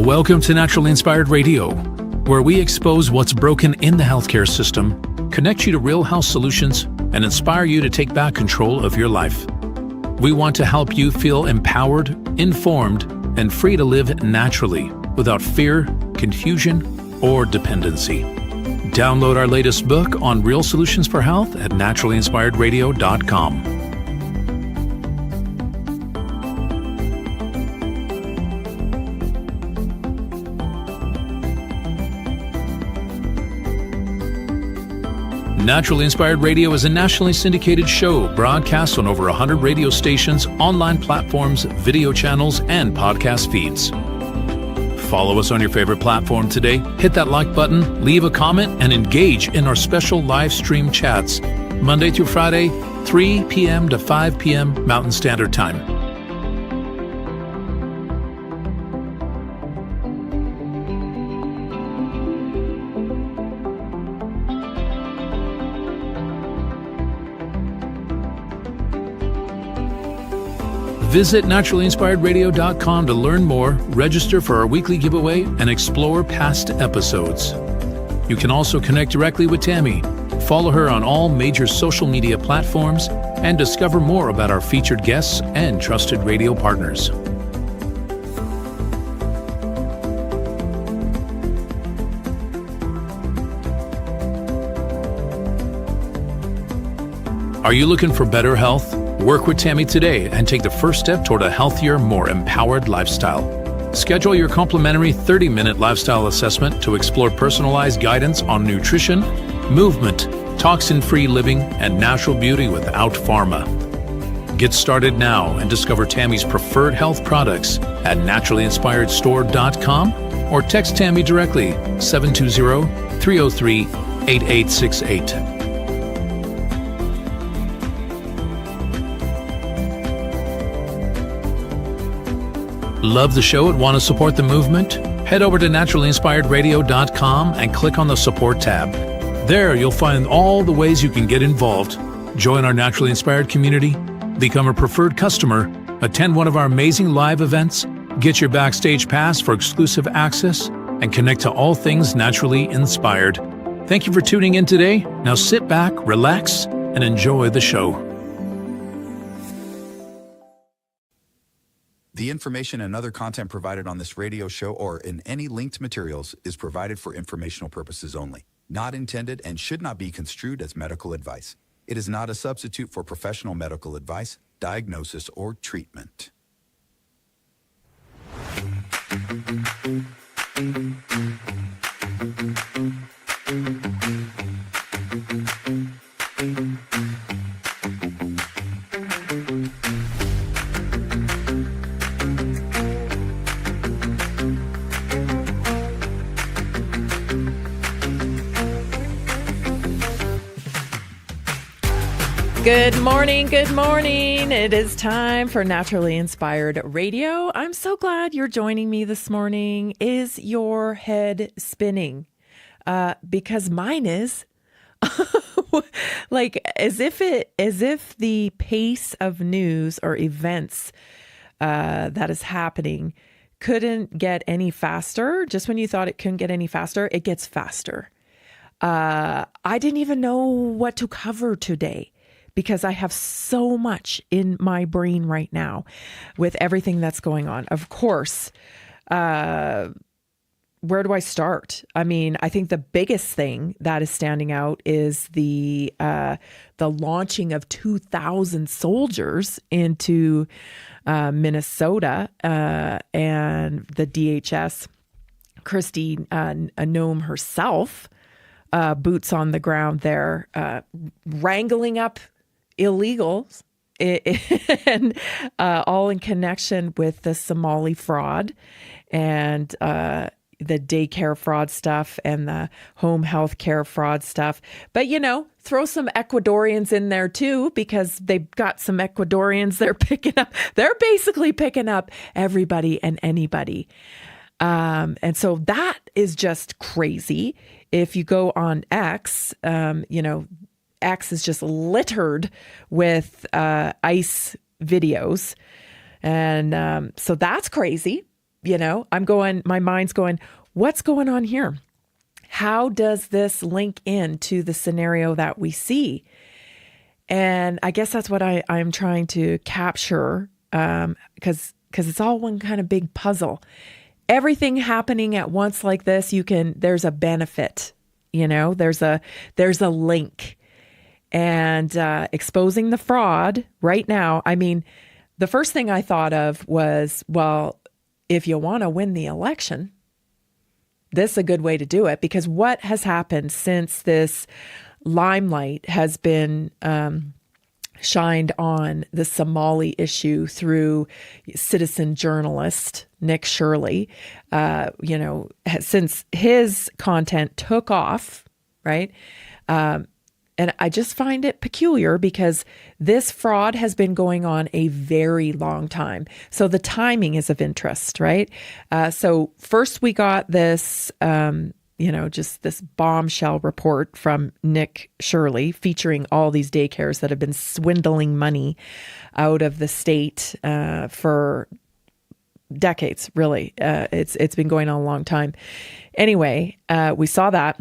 Welcome to Naturally Inspired Radio, where we expose what's broken in the healthcare system, connect you to real health solutions, and inspire you to take back control of your life. We want to help you feel empowered, informed, and free to live naturally without fear, confusion, or dependency. Download our latest book on real solutions for health at naturallyinspiredradio.com. Naturally Inspired Radio is a nationally syndicated show broadcast on over 100 radio stations, online platforms, video channels, and podcast feeds. Follow us on your favorite platform today, hit that like button, leave a comment, and engage in our special live stream chats, Monday through Friday, 3 p.m. to 5 p.m. Mountain Standard Time. Visit naturallyinspiredradio.com to learn more, register for our weekly giveaway, and explore past episodes. You can also connect directly with Tammy, follow her on all major social media platforms, and discover more about our featured guests and trusted radio partners. Are you looking for better health? Work with Tammy today and take the first step toward a healthier, more empowered lifestyle. Schedule your complimentary 30-minute lifestyle assessment to explore personalized guidance on nutrition, movement, toxin-free living, and natural beauty without pharma. Get started now and discover Tammy's preferred health products at naturallyinspiredstore.com or text Tammy directly 720-303-8868. Love the show and want to support the movement? Head over to naturallyinspiredradio.com and click on the support tab. There you'll find all the ways you can get involved. Join our Naturally Inspired community, become a preferred customer, attend one of our amazing live events, get your backstage pass for exclusive access, and connect to all things naturally inspired. Thank you for tuning in today. Now sit back, relax, and enjoy the show. The information and other content provided on this radio show or in any linked materials is provided for informational purposes only, not intended and should not be construed as medical advice. It is not a substitute for professional medical advice, diagnosis, or treatment. Good morning, good morning. It is time for Naturally Inspired Radio. I'm so glad you're joining me this morning. Is your head spinning? Because mine is. Like as if the pace of news or events that is happening couldn't get any faster. Just when you thought it couldn't get any faster, it gets faster. I didn't even know what to cover today, because I have so much in my brain right now with everything that's going on. Of course, where do I start? I mean, I think the biggest thing that is standing out is the launching of 2,000 soldiers into Minnesota and the DHS, Christy Nome herself, boots on the ground there, wrangling up illegals, and all in connection with the Somali fraud and the daycare fraud stuff and the home health care fraud stuff. But, you know, throw some Ecuadorians in there too, because they've got some Ecuadorians they're picking up. They're basically picking up everybody and anybody. And so that is just crazy. If you go on X, X is just littered with ICE videos. And so that's crazy. my mind's going, what's going on here? How does this link into the scenario that we see? And I guess that's what I'm trying to capture, because it's all one kind of big puzzle. Everything happening at once like this, there's a benefit, there's a link. And exposing the fraud right now, I mean, the first thing I thought of was, well, if you want to win the election, this is a good way to do it, because what has happened since this limelight has been shined on the Somali issue through citizen journalist Nick Shirley, since his content took off, right? And I just find it peculiar because this fraud has been going on a very long time. So the timing is of interest, right? So first we got this, just this bombshell report from Nick Shirley featuring all these daycares that have been swindling money out of the state for decades, really. It's been going on a long time. Anyway, we saw that.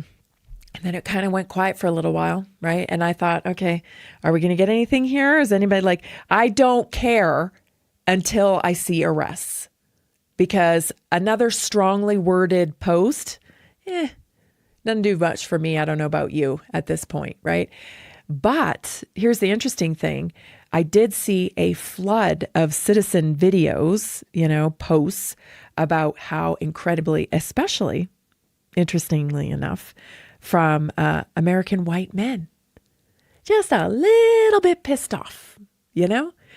And then it kind of went quiet for a little while, right? And I thought, okay, are we going to get anything here? Is anybody like, I don't care until I see arrests. Because another strongly worded post, doesn't do much for me. I don't know about you at this point, right? But here's the interesting thing. I did see a flood of citizen videos, posts about how incredibly, especially, interestingly enough, from American white men, just a little bit pissed off,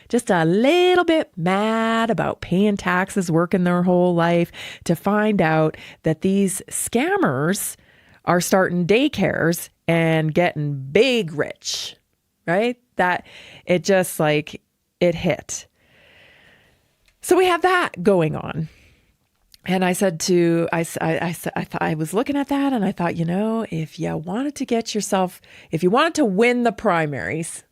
just a little bit mad about paying taxes, working their whole life to find out that these scammers are starting daycares and getting big rich, right? That it just it hit. So we have that going on. And I said I was looking at that and I thought, if you wanted to win the primaries,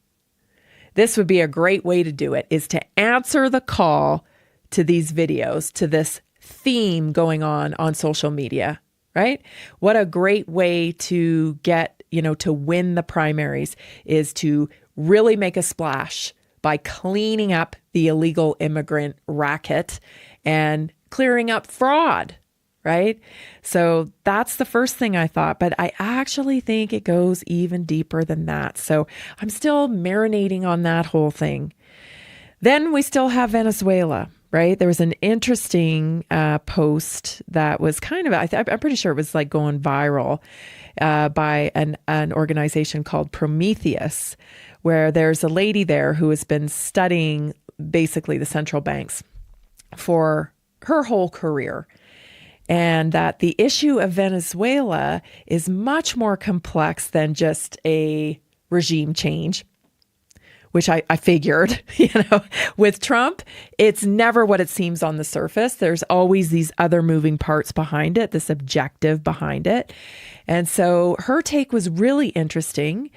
this would be a great way to do it, is to answer the call to these videos, to this theme going on social media, right? What a great way to get, to win the primaries is to really make a splash by cleaning up the illegal immigrant racket and clearing up fraud, right? So that's the first thing I thought, but I actually think it goes even deeper than that. So I'm still marinating on that whole thing. Then we still have Venezuela, right? There was an interesting post that was kind of, I'm pretty sure it was going viral by an organization called Prometheus, where there's a lady there who has been studying basically the central banks for her whole career, and that the issue of Venezuela is much more complex than just a regime change, which I figured, with Trump, it's never what it seems on the surface. There's always these other moving parts behind it, this objective behind it. And so her take was really interesting.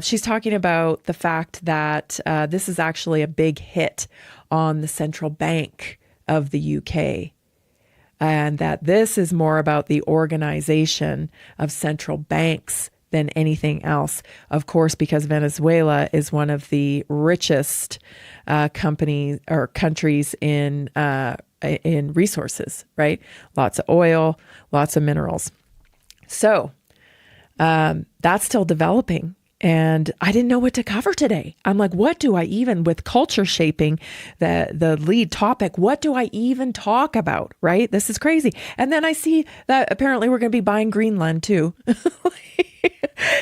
She's talking about the fact that this is actually a big hit on the central bank of the UK, and that this is more about the organization of central banks than anything else. Of course, because Venezuela is one of the richest companies or countries in resources, right? Lots of oil, lots of minerals. So that's still developing. And I didn't know what to cover today. I'm like, what do I even, with culture shaping, the lead topic, what do I even talk about, right? This is crazy. And then I see that apparently we're going to be buying Greenland too.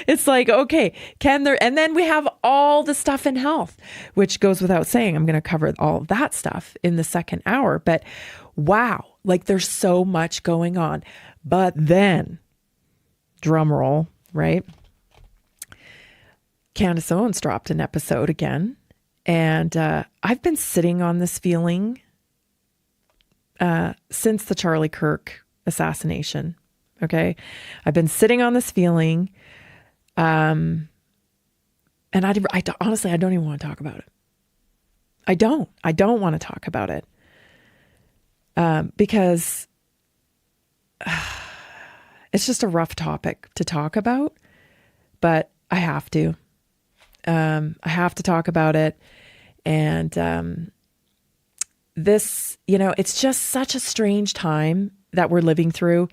It's like, okay, and then we have all the stuff in health, which goes without saying. I'm going to cover all that stuff in the second hour. But wow, there's so much going on. But then, drum roll, right? Candace Owens dropped an episode again. And I've been sitting on this feeling since the Charlie Kirk assassination. Okay. I've been sitting on this feeling. And honestly, I don't even want to talk about it. I don't want to talk about it. because it's just a rough topic to talk about, but I have to. I have to talk about it. And this, it's just such a strange time that we're living through.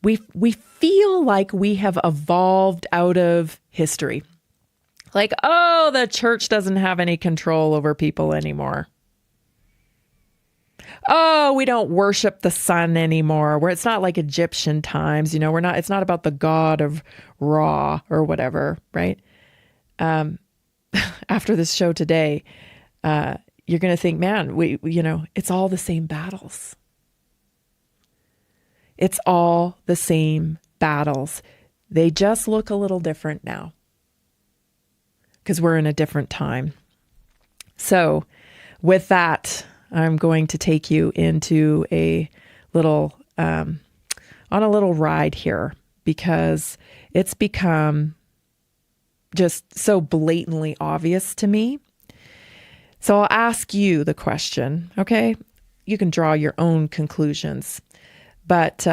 We feel like we have evolved out of history. Like, oh, the church doesn't have any control over people anymore. Oh, we don't worship the sun anymore. Where it's not like Egyptian times, it's not about the god of Ra or whatever, right? After this show today, you're going to think, man, it's all the same battles. It's all the same battles. They just look a little different now because we're in a different time. So with that, I'm going to take you into a little, on a little ride here because it's become just so blatantly obvious to me. So I'll ask you the question, okay? You can draw your own conclusions. But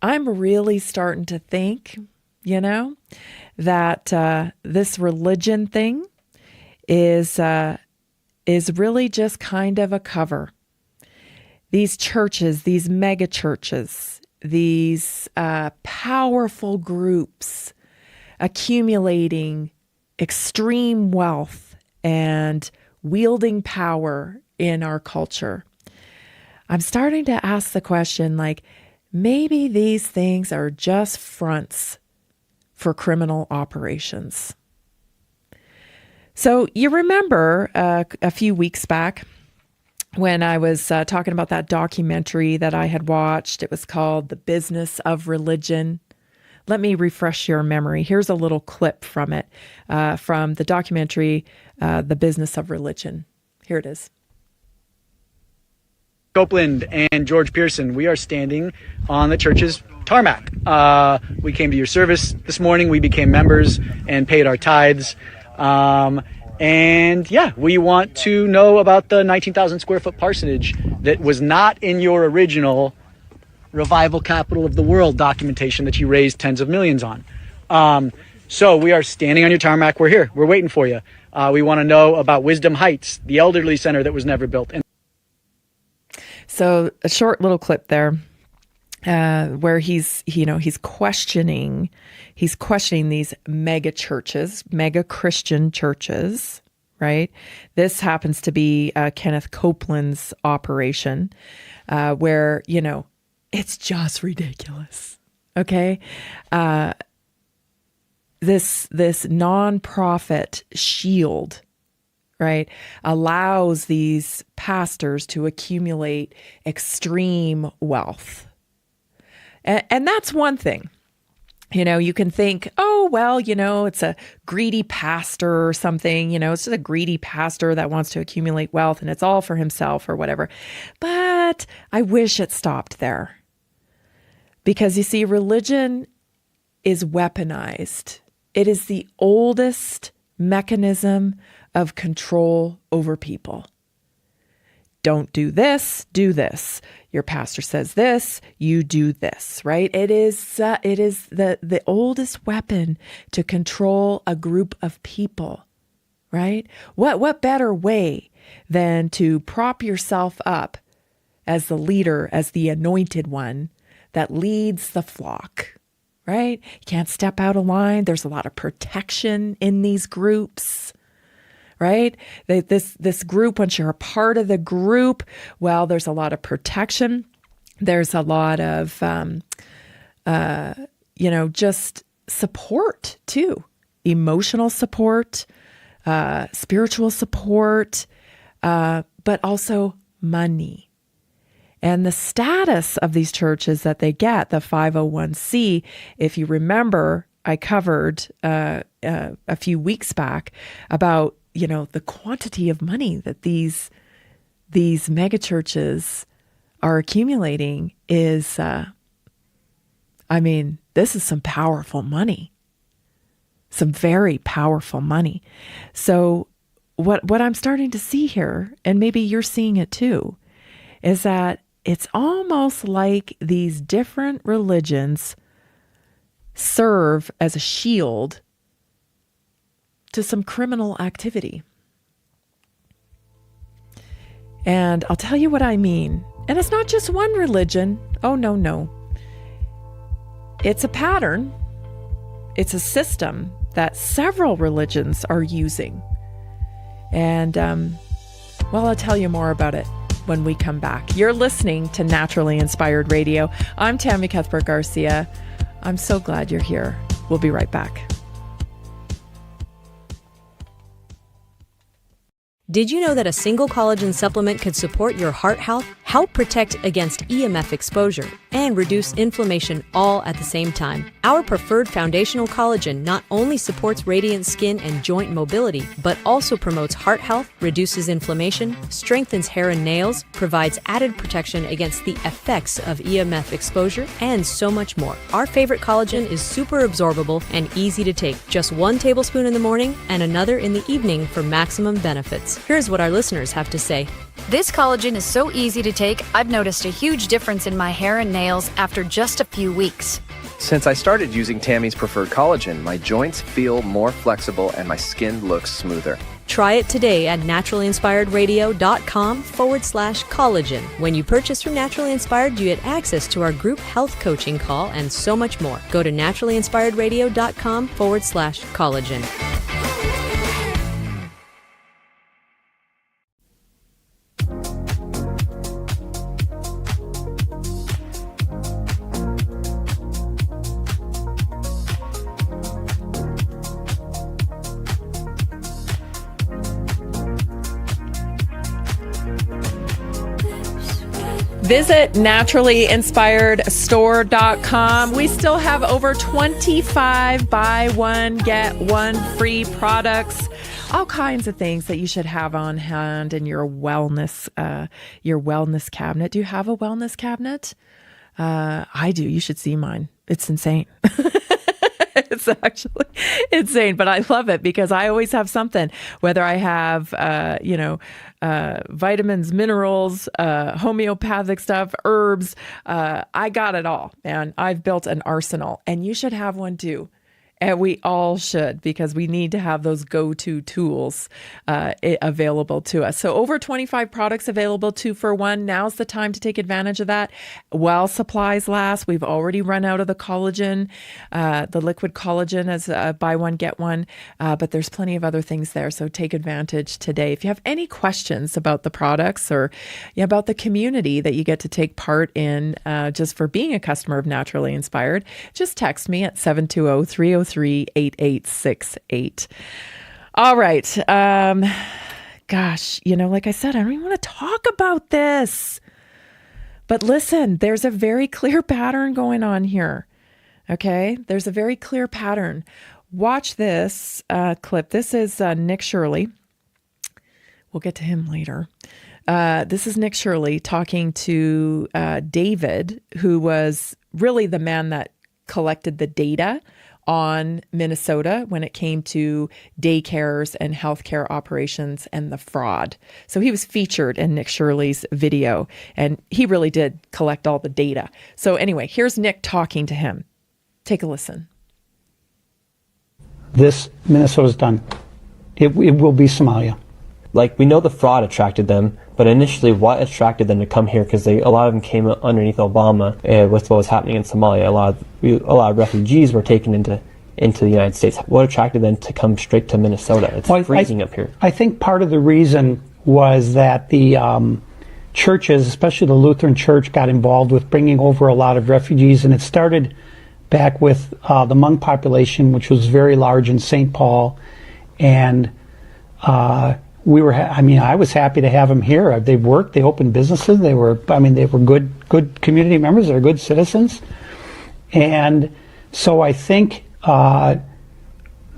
I'm really starting to think, that this religion thing is really just kind of a cover. These churches, these mega churches, these powerful groups accumulating extreme wealth and wielding power in our culture. I'm starting to ask the question, like, maybe these things are just fronts for criminal operations. So you remember a few weeks back when I was talking about that documentary that I had watched. It was called The Business of Religion. Let me refresh your memory. Here's a little clip from it, from the documentary, The Business of Religion. Here it is. Copeland and George Pearson, we are standing on the church's tarmac. We came to your service this morning. We became members and paid our tithes. We want to know about the 19,000 square foot parsonage that was not in your original Revival Capital of the World documentation that you raised tens of millions on. So we are standing on your tarmac. We're here. We're waiting for you. We want to know about Wisdom Heights, the elderly center that was never built. So a short little clip there where he's questioning these mega churches, mega Christian churches, right? This happens to be Kenneth Copeland's operation where, it's just ridiculous. Okay. This nonprofit shield, right, allows these pastors to accumulate extreme wealth. And that's one thing. You can think, oh, well, it's a greedy pastor or something, it's just a greedy pastor that wants to accumulate wealth and it's all for himself or whatever. But I wish it stopped there. Because you see, religion is weaponized. It is the oldest mechanism of control over people. Don't do this, do this. Your pastor says this, you do this, right? It is the oldest weapon to control a group of people, right? What better way than to prop yourself up as the leader, as the anointed one that leads the flock, right? You can't step out of line. There's a lot of protection in these groups. Right? This group, once you're a part of the group, well, there's a lot of protection. There's a lot of, just support too. Emotional support, spiritual support, but also money. And the status of these churches that they get, the 501c, if you remember, I covered a few weeks back about the quantity of money that these megachurches are accumulating is, this is some powerful money, some very powerful money. So what I'm starting to see here, and maybe you're seeing it too, is that it's almost like these different religions serve as a shield to some criminal activity. And I'll tell you what I mean. And it's not just one religion. Oh, no. It's a pattern. It's a system that several religions are using. And, well, I'll tell you more about it when we come back. You're listening to Naturally Inspired Radio. I'm Tammy Cuthbert Garcia. I'm so glad you're here. We'll be right back. Did you know that a single collagen supplement could support your heart health, help protect against EMF exposure, and reduce inflammation all at the same time? Our preferred foundational collagen not only supports radiant skin and joint mobility, but also promotes heart health, reduces inflammation, strengthens hair and nails, provides added protection against the effects of EMF exposure, and so much more. Our favorite collagen is super absorbable and easy to take. Just 1 tablespoon in the morning and another in the evening for maximum benefits. Here's what our listeners have to say. This collagen is so easy to take, I've noticed a huge difference in my hair and nails after just a few weeks. Since I started using Tammy's preferred collagen, my joints feel more flexible and my skin looks smoother. Try it today at naturallyinspiredradio.com/collagen. When you purchase from Naturally Inspired, you get access to our group health coaching call and so much more. Go to naturallyinspiredradio.com/collagen. Visit naturallyinspiredstore.com. We still have over 25 buy one, get one free products. All kinds of things that you should have on hand in your wellness cabinet. Do you have a wellness cabinet? I do. You should see mine. It's insane. It's actually insane, but I love it because I always have something, whether I have, vitamins, minerals, homeopathic stuff, herbs. I got it all, man. I've built an arsenal, and you should have one too. And we all should, because we need to have those go-to tools available to us. So over 25 products available 2 for 1. Now's the time to take advantage of that while supplies last. We've already run out of the collagen, the liquid collagen as buy one, get one. But there's plenty of other things there. So take advantage today. If you have any questions about the products or about the community that you get to take part in just for being a customer of Naturally Inspired, just text me at 720-303-8868. All right. Gosh, like I said, I don't even want to talk about this. But listen, there's a very clear pattern going on here. Okay? There's a very clear pattern. Watch this clip. This is Nick Shirley. We'll get to him later. This is Nick Shirley talking to David, who was really the man that collected the data on Minnesota when it came to daycares and healthcare operations and the fraud. So he was featured in Nick Shirley's video, and he really did collect all the data. So anyway, here's Nick talking to him. Take a listen. This Minnesota's done. It will be Somalia. Like, we know the fraud attracted them, but initially what attracted them to come here? Because a lot of them came underneath Obama with what was happening in Somalia. A lot of refugees were taken into the United States. What attracted them to come straight to Minnesota? It's freezing up here. I think part of the reason was that the churches, especially the Lutheran Church, got involved with bringing over a lot of refugees, and it started back with the Hmong population, which was very large in St. Paul, and I was happy to have them here. They worked, they opened businesses, they were good community members, they're good citizens. And so I think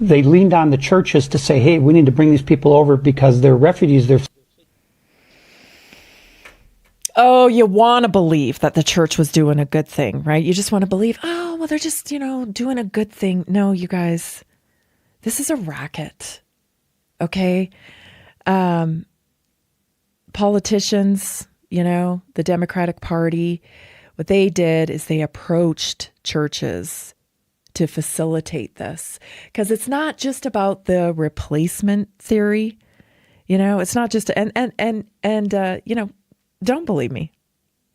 they leaned on the churches to say, hey, we need to bring these people over because they're refugees. Oh, you want to believe that the church was doing a good thing, right? You just want to believe, oh, well, they're just, doing a good thing. No, you guys, this is a racket, okay? Politicians, the Democratic Party, what they did is they approached churches to facilitate this, because it's not just about the replacement theory. It's not just, don't believe me.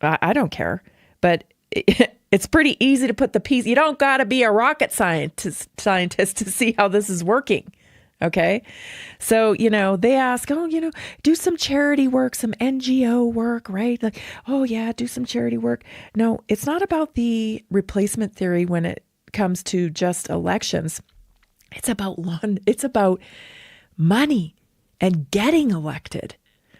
I don't care, but it's pretty easy to put the piece. You don't got to be a rocket scientist to see how this is working. Okay. So, they ask, do some charity work, some NGO work, right? Like, oh yeah, do some charity work. No, it's not about the replacement theory when it comes to just elections. It's about money and getting elected.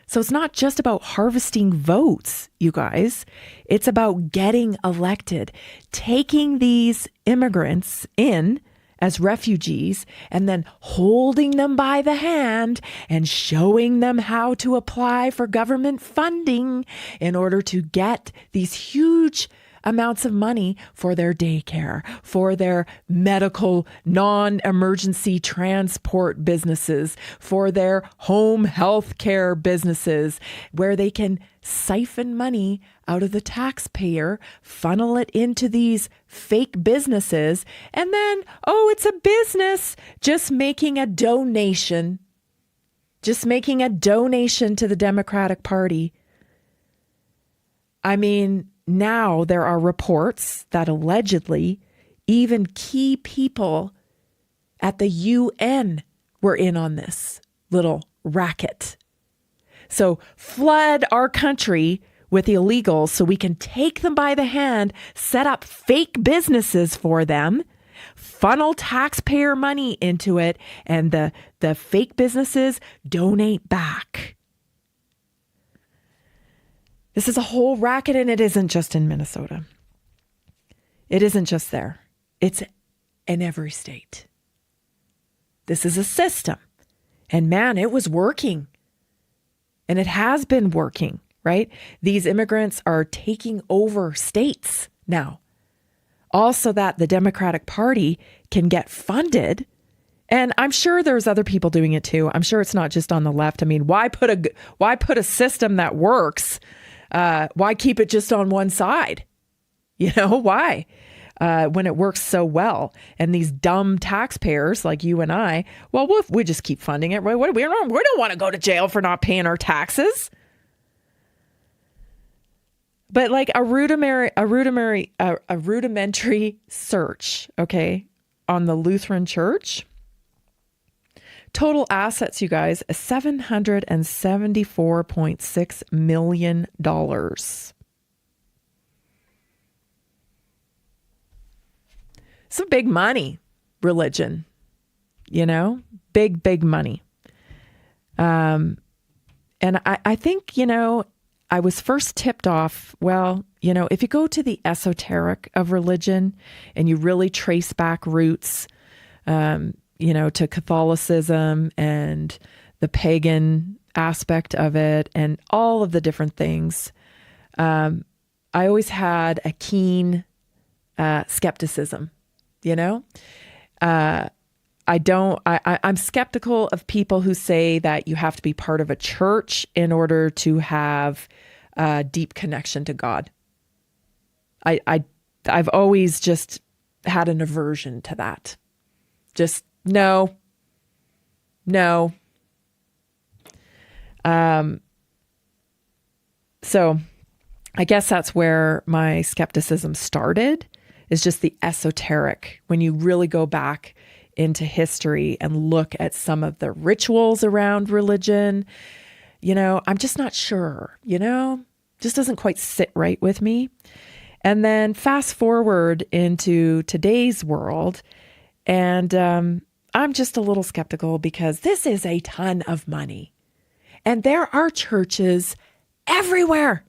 So it's not just about harvesting votes, you guys. It's about getting elected, taking these immigrants in as refugees and then holding them by the hand and showing them how to apply for government funding in order to get these huge amounts of money for their daycare, for their medical non-emergency transport businesses, for their home health care businesses, where they can siphon money out of the taxpayer, funnel it into these fake businesses, and then, it's a business just making a donation to the Democratic Party. I mean, now there are reports that allegedly even key people at the UN were in on this little racket. So flood our country with illegals so we can take them by the hand, set up fake businesses for them, funnel taxpayer money into it, and the fake businesses donate back. This is a whole racket, and it isn't just in Minnesota. It isn't just there. It's in every state. This is a system. And man, it was working. And it has been working, right? These immigrants are taking over states now. Also that the Democratic Party can get funded. And I'm sure there's other people doing it too. I'm sure it's not just on the left. I mean, why put a system that works? Why keep it just on one side? Why? When it works so well, and these dumb taxpayers like you and I, we just keep funding it, right? We don't want to go to jail for not paying our taxes. But like a rudimentary search, okay, on the Lutheran Church, total assets, you guys, $774.6 million. Some big money, religion, big money. And I think, I was first tipped off, if you go to the esoteric of religion and you really trace back roots, to Catholicism and the pagan aspect of it and all of the different things, I always had a keen skepticism. I'm skeptical of people who say that you have to be part of a church in order to have a deep connection to God. I've always just had an aversion to that. Just no. So I guess that's where my skepticism started, is just the esoteric. When you really go back into history and look at some of the rituals around religion, I'm just not sure, just doesn't quite sit right with me. And then fast forward into today's world, and I'm just a little skeptical because this is a ton of money. And there are churches everywhere.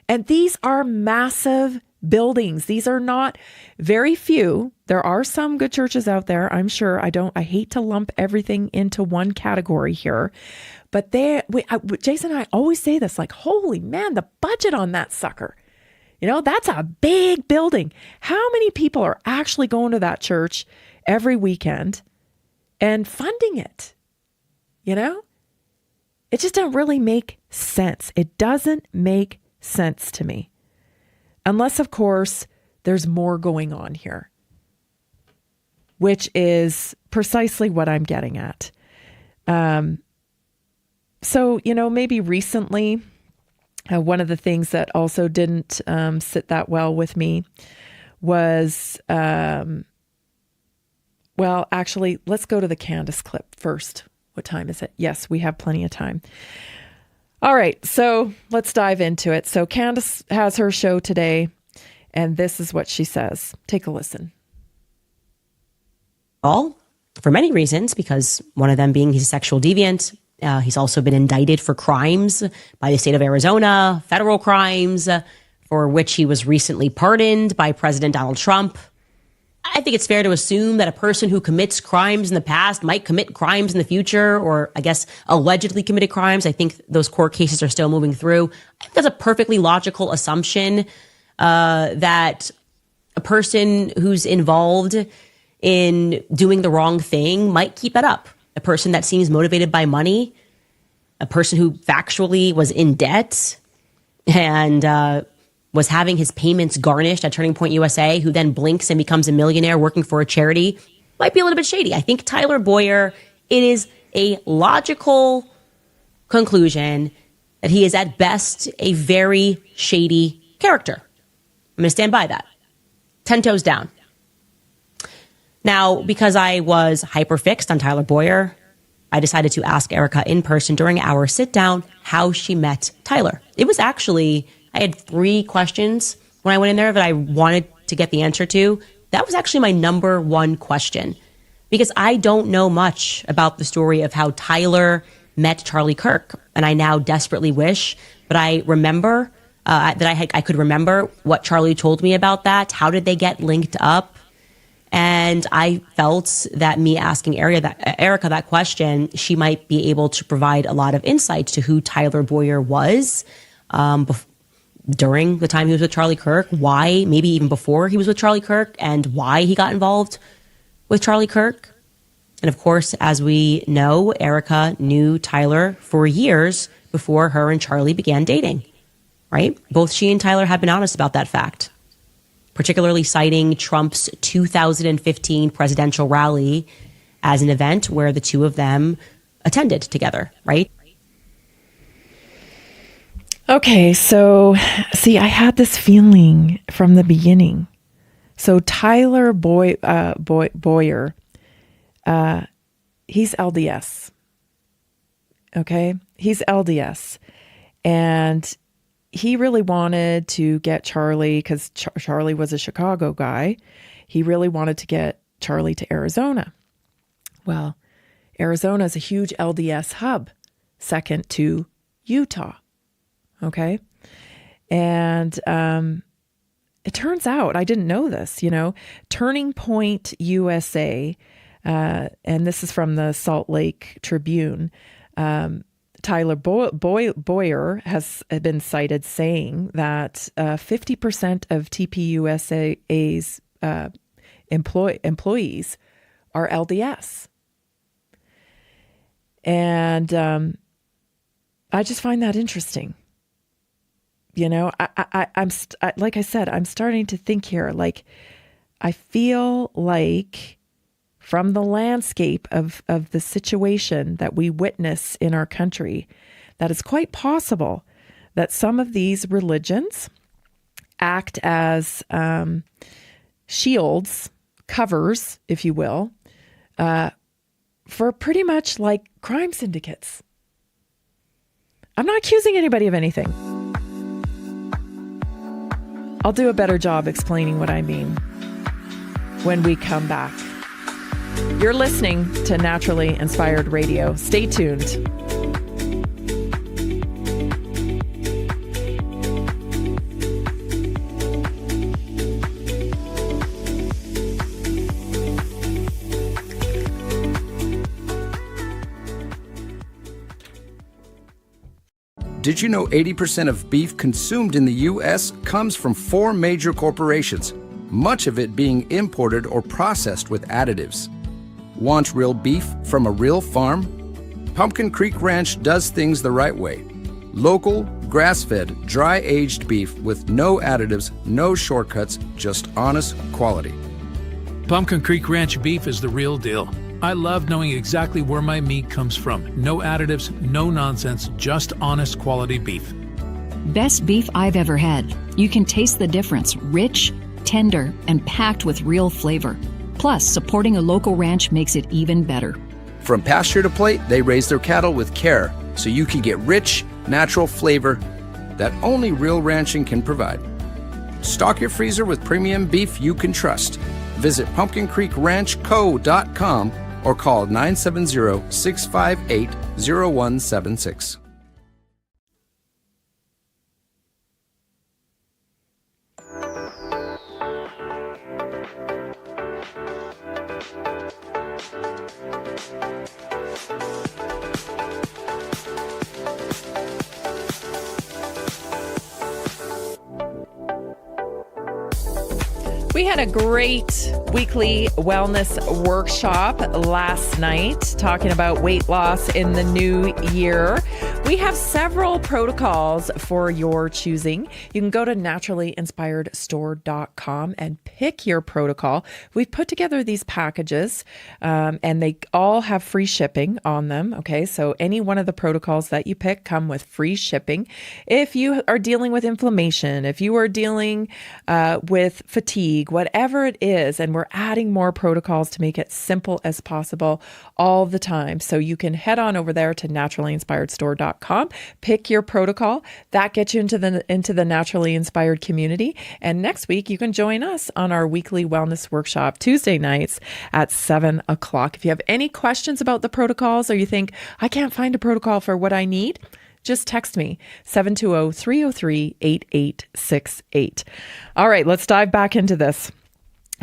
And these are massive buildings. These are not very few. There are some good churches out there, I'm sure. I hate to lump everything into one category here. But Jason and I always say this, like, holy man, the budget on that sucker. That's a big building. How many people are actually going to that church every weekend and funding it? It just doesn't really make sense. It doesn't make sense to me. Unless, of course, there's more going on here, which is precisely what I'm getting at. So, maybe recently, one of the things that also didn't sit that well with me was, actually, let's go to the Candace clip first. What time is it? Yes, we have plenty of time. All right, so let's dive into it. So Candace has her show today, and this is what she says. Take a listen. All for many reasons, because one of them being he's a sexual deviant. He's also been indicted for crimes by the state of Arizona, federal crimes, for which he was recently pardoned by President Donald Trump. I think it's fair to assume that a person who commits crimes in the past might commit crimes in the future, or I guess allegedly committed crimes. I think those court cases are still moving through. I think that's a perfectly logical assumption that a person who's involved in doing the wrong thing might keep that up. A person that seems motivated by money, a person who factually was in debt and was having his payments garnished at Turning Point USA, who then blinks and becomes a millionaire working for a charity, might be a little bit shady. I think Tyler Boyer, it is a logical conclusion that he is at best a very shady character. I'm going to stand by that. 10 toes down. Now, because I was hyper-fixed on Tyler Boyer, I decided to ask Erica in person during our sit-down how she met Tyler. It was actually, I had 3 questions when I went in there that I wanted to get the answer to. That was actually my number 1 question, because I don't know much about the story of how Tyler met Charlie Kirk. And I now desperately wish, but I remember that I could remember what Charlie told me about that. How did they get linked up? And I felt that me asking Erica that question, she might be able to provide a lot of insight to who Tyler Boyer was during the time he was with Charlie Kirk, why, maybe even before he was with Charlie Kirk, and why he got involved with Charlie Kirk. And of course, as we know, Erica knew Tyler for years before her and Charlie began dating, right? Both she and Tyler have been honest about that fact, particularly citing Trump's 2015 presidential rally as an event where the two of them attended together, right? Okay, so see, I had this feeling from the beginning. So Tyler Boyer, he's LDS. Okay, he's LDS, and he really wanted to get Charlie, because Charlie was a Chicago guy. He really wanted to get Charlie to Arizona. Well, Arizona is a huge LDS hub, second to Utah. Okay. And it turns out, I didn't know this, Turning Point USA, and this is from the Salt Lake Tribune, Tyler Boyer has been cited saying that 50% of TPUSA's employees are LDS. And I just find that interesting. I'm like I said, I'm starting to think here, like, I feel like from the landscape of the situation that we witness in our country, that it's quite possible that some of these religions act as shields, covers, if you will, for pretty much like crime syndicates. I'm not accusing anybody of anything. I'll do a better job explaining what I mean when we come back. You're listening to Naturally Inspired Radio. Stay tuned. Did you know 80% of beef consumed in the U.S. comes from 4 major corporations, much of it being imported or processed with additives? Want real beef from a real farm? Pumpkin Creek Ranch does things the right way. Local, grass-fed, dry-aged beef with no additives, no shortcuts, just honest quality. Pumpkin Creek Ranch beef is the real deal. I love knowing exactly where my meat comes from. No additives, no nonsense, just honest quality beef. Best beef I've ever had. You can taste the difference. Rich, tender, and packed with real flavor. Plus, supporting a local ranch makes it even better. From pasture to plate, they raise their cattle with care, so you can get rich, natural flavor that only real ranching can provide. Stock your freezer with premium beef you can trust. Visit pumpkincreekranchco.com or call 970-658-0176. We had a great weekly wellness workshop last night talking about weight loss in the new year. We have several protocols for your choosing. You can go to naturallyinspiredstore.com and pick your protocol. We've put together these packages and they all have free shipping on them. Okay, so any one of the protocols that you pick come with free shipping. If you are dealing with inflammation, if you are dealing with fatigue, whatever it is, and we're adding more protocols to make it simple as possible all the time. So you can head on over there to naturallyinspiredstore.com, pick your protocol. That gets you into the Naturally Inspired community. And next week, you can join us on our weekly wellness workshop, Tuesday nights at 7 o'clock. If you have any questions about the protocols or you think, I can't find a protocol for what I need, just text me, 720-303-8868. All right, let's dive back into this.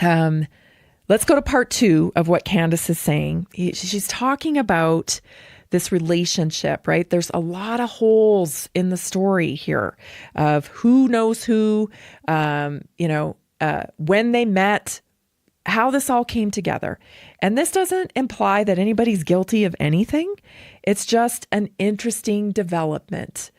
Let's go to part 2 of what Candace is saying. She's talking about this relationship, right? There's a lot of holes in the story here of who knows who, when they met, how this all came together. And this doesn't imply that anybody's guilty of anything. It's just an interesting development,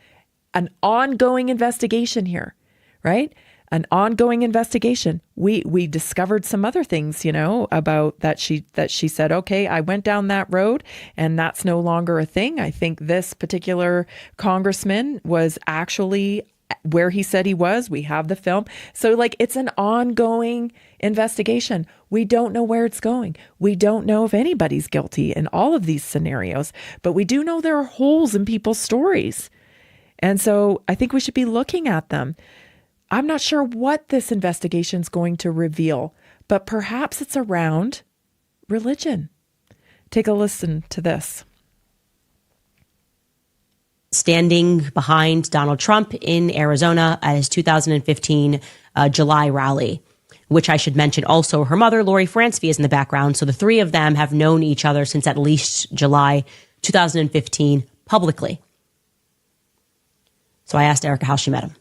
an ongoing investigation here, right? An ongoing investigation. We discovered some other things, about that she said, okay, I went down that road and that's no longer a thing. I think this particular congressman was actually where he said he was. We have the film. So it's an ongoing investigation. We don't know where it's going. We don't know if anybody's guilty in all of these scenarios, but we do know there are holes in people's stories. And so I think we should be looking at them. I'm not sure what this investigation is going to reveal, but perhaps it's around religion. Take a listen to this. Standing behind Donald Trump in Arizona at his 2015 July rally, which I should mention also her mother, Lori Fransky, is in the background. So the three of them have known each other since at least July 2015 publicly. So I asked Erica how she met him.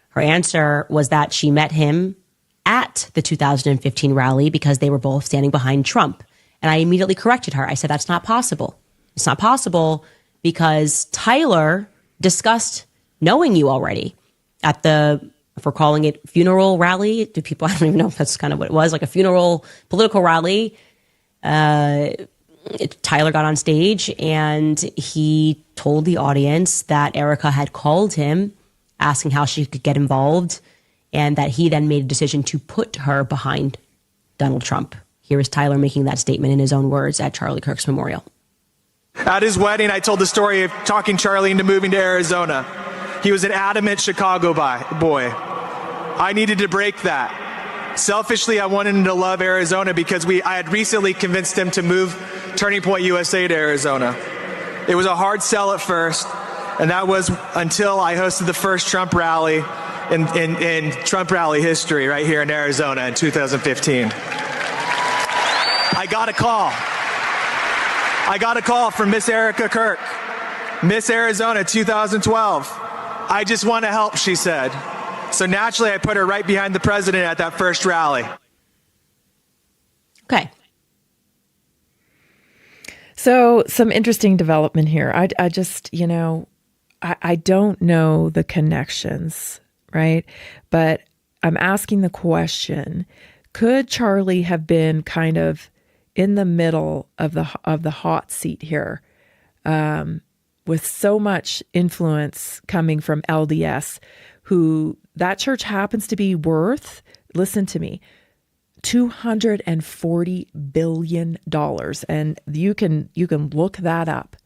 Her answer was that she met him at the 2015 rally because they were both standing behind Trump. And I immediately corrected her. I said, that's not possible. It's not possible because Tyler discussed knowing you already at the, if we're calling it funeral rally, do people, I don't even know if that's kind of what it was, like a funeral political rally. Tyler got on stage and he told the audience that Erica had called him asking how she could get involved, and that he then made a decision to put her behind Donald Trump. Here is Tyler making that statement in his own words at Charlie Kirk's memorial. At his wedding, I told the story of talking Charlie into moving to Arizona. He was an adamant Chicago boy. I needed to break that. Selfishly, I wanted him to love Arizona because I had recently convinced him to move Turning Point USA to Arizona. It was a hard sell at first, and that was until I hosted the first Trump rally in Trump rally history right here in Arizona in 2015. I got a call from Miss Erica Kirk, Miss Arizona 2012. I just want to help, she said. So naturally, I put her right behind the president at that first rally. Okay. So some interesting development here. I just, I don't know the connections, right? But I'm asking the question, could Charlie have been kind of in the middle of the hot seat here, with so much influence coming from LDS, who that church happens to be worth, listen to me, $240 billion. And you can look that up.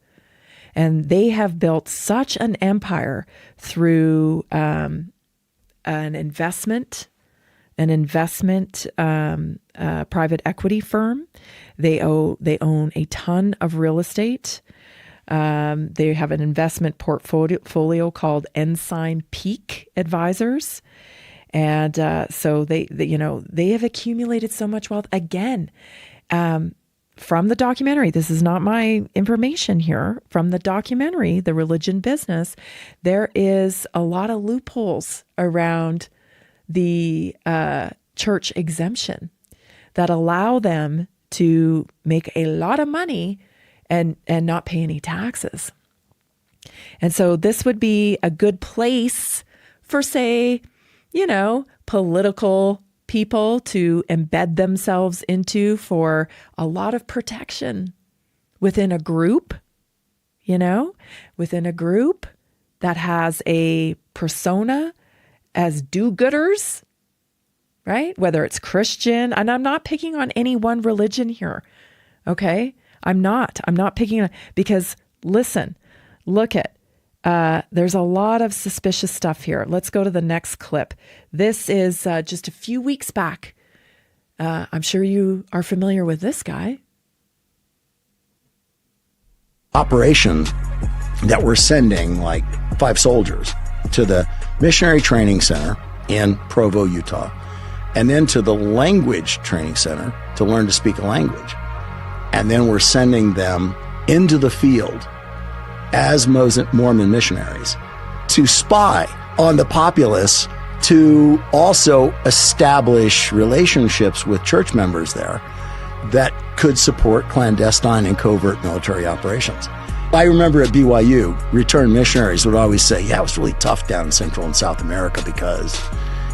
And they have built such an empire through an investment private equity firm. They own a ton of real estate. They have an investment portfolio called Ensign Peak Advisors. And so they have accumulated so much wealth. Again, from the documentary, this is not my information here, from the documentary, The Religion Business, there is a lot of loopholes around the church exemption that allow them to make a lot of money and not pay any taxes. And so this would be a good place for, say, political people to embed themselves into for a lot of protection within a group, within a group that has a persona as do-gooders, right? Whether it's Christian, and I'm not picking on any one religion here, okay? I'm not picking on, because listen, look at, there's a lot of suspicious stuff here. Let's go to the next clip. This is just a few weeks back. I'm sure you are familiar with this guy. Operation that we're sending like 5 soldiers to the Missionary Training Center in Provo, Utah, and then to the Language Training Center to learn to speak a language. And then we're sending them into the field as Mormon missionaries to spy on the populace, to also establish relationships with church members there that could support clandestine and covert military operations. I remember at BYU, returned missionaries would always say, yeah, it was really tough down in Central and South America because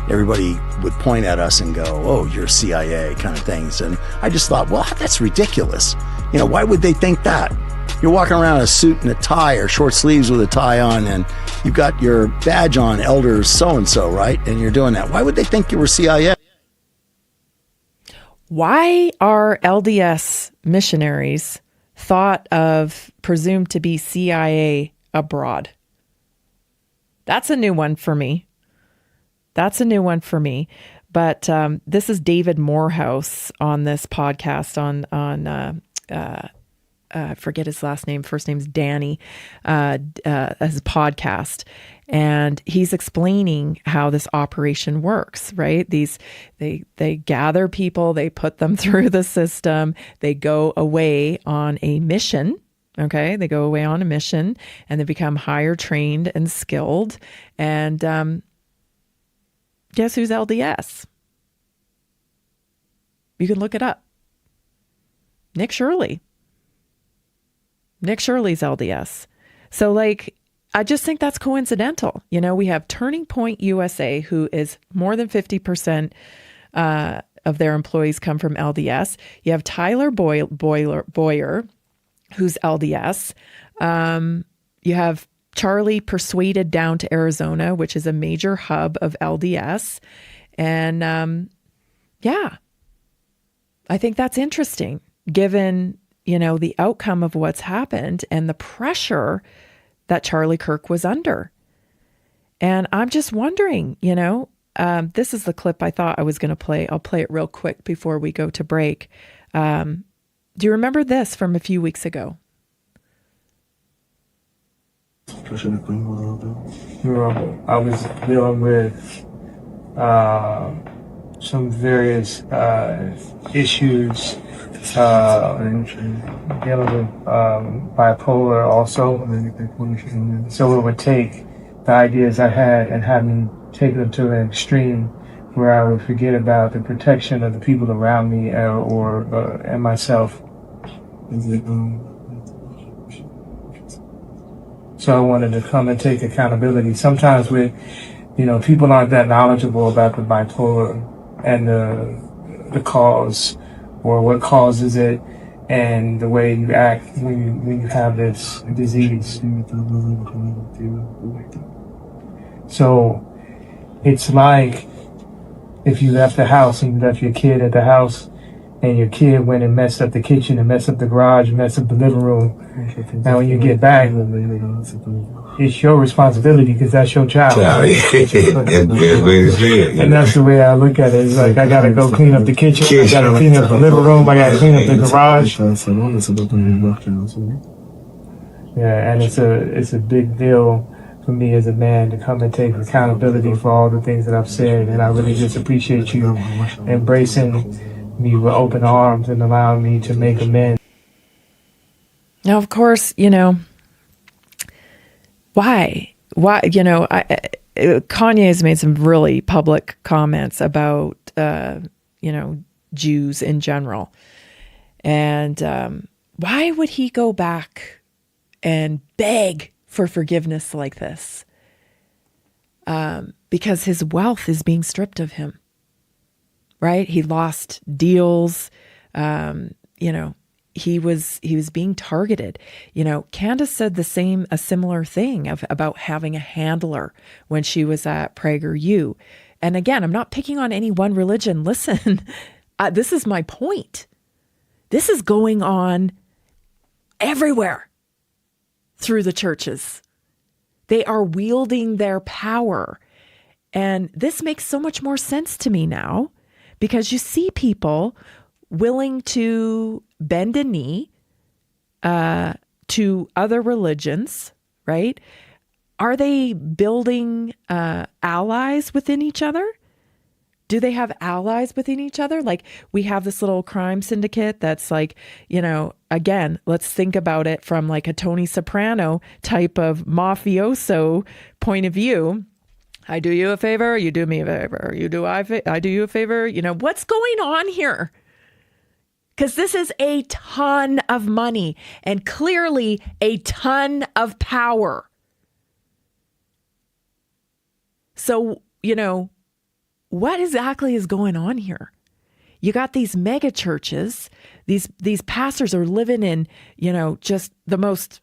everybody would point at us and go, oh, you're CIA kind of things. And I just thought, well, that's ridiculous. Why would they think that? You're walking around in a suit and a tie, or short sleeves with a tie on, and you've got your badge on, Elder so-and-so, right? And you're doing that. Why would they think you were CIA? Why are LDS missionaries thought of, presumed to be CIA abroad? That's a new one for me. But this is David Morehouse on this podcast on I forget his last name. First name's Danny, his podcast. And he's explaining how this operation works, right? They gather people, they put them through the system, they go away on a mission. Okay. They go away on a mission and they become higher trained and skilled. And, guess who's LDS? You can look it up. Nick Shirley's LDS. So I just think that's coincidental. We have Turning Point USA, who is more than 50% of their employees come from LDS. You have Tyler Boyer, who's LDS. You have Charlie persuaded down to Arizona, which is a major hub of LDS. And I think that's interesting, given the outcome of what's happened and the pressure that Charlie Kirk was under. And I'm just wondering, this is the clip I thought I was going to play. I'll play it real quick before we go to break. Do you remember this from a few weeks ago? I was dealing with some various issues and dealing with bipolar also. So it would take the ideas I had and have me take them to an extreme where I would forget about the protection of the people around me and myself. So So I wanted to come and take accountability. Sometimes people aren't that knowledgeable about the bipolar and the cause or what causes it and the way you act when you have this disease. So it's like if you left the house and you left your kid at the house and your kid went and messed up the kitchen and messed up the garage and messed up the living room. Now when you get back, it's your responsibility because that's your child. And that's the way I look at it. It's like I gotta go clean up the kitchen, I gotta clean up the living room, I gotta clean up the garage. Yeah, and it's a big deal for me as a man to come and take accountability for all the things that I've said, and I really just appreciate you embracing me with open arms and allowing me to make amends. Now, of course, why, Kanye has made some really public comments about, Jews in general. And why would he go back and beg for forgiveness like this? Because his wealth is being stripped of him, right? He lost deals, he was being targeted. Candace said a similar thing about having a handler when she was at PragerU. And again, I'm not picking on any one religion. Listen, this is my point. This is going on everywhere through the churches. They are wielding their power. And this makes so much more sense to me now because you see people willing to bend a knee to other religions, right? Are they building allies within each other? Do they have allies within each other? Like we have this little crime syndicate that's like, again, let's think about it from like a Tony Soprano type of mafioso point of view. I do you a favor, you do me a favor. I do you a favor. What's going on here? Because this is a ton of money and clearly a ton of power. So, what exactly is going on here? You got these mega churches. These pastors are living in, just the most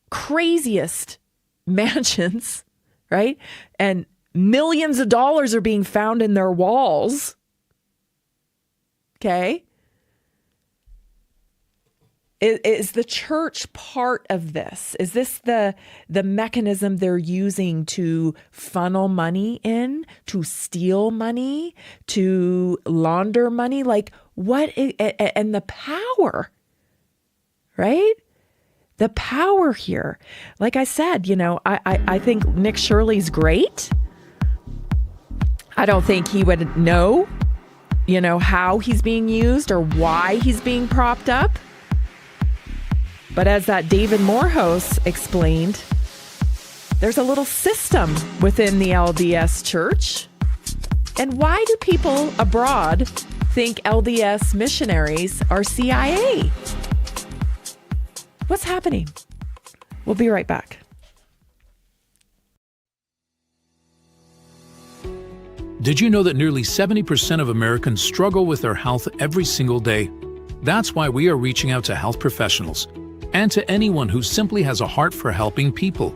craziest mansions, right? And millions of dollars are being found in their walls. Okay. Is the church part of this? Is this the mechanism they're using to funnel money in, to steal money, to launder money? Like and the power, right? The power here. Like I said, I think Nick Shirley's great. I don't think he would know, how he's being used or why he's being propped up. But as that David Morehouse explained, there's a little system within the LDS church. And why do people abroad think LDS missionaries are CIA? What's happening? We'll be right back. Did you know that nearly 70% of Americans struggle with their health every single day? That's why we are reaching out to health professionals and to anyone who simply has a heart for helping people.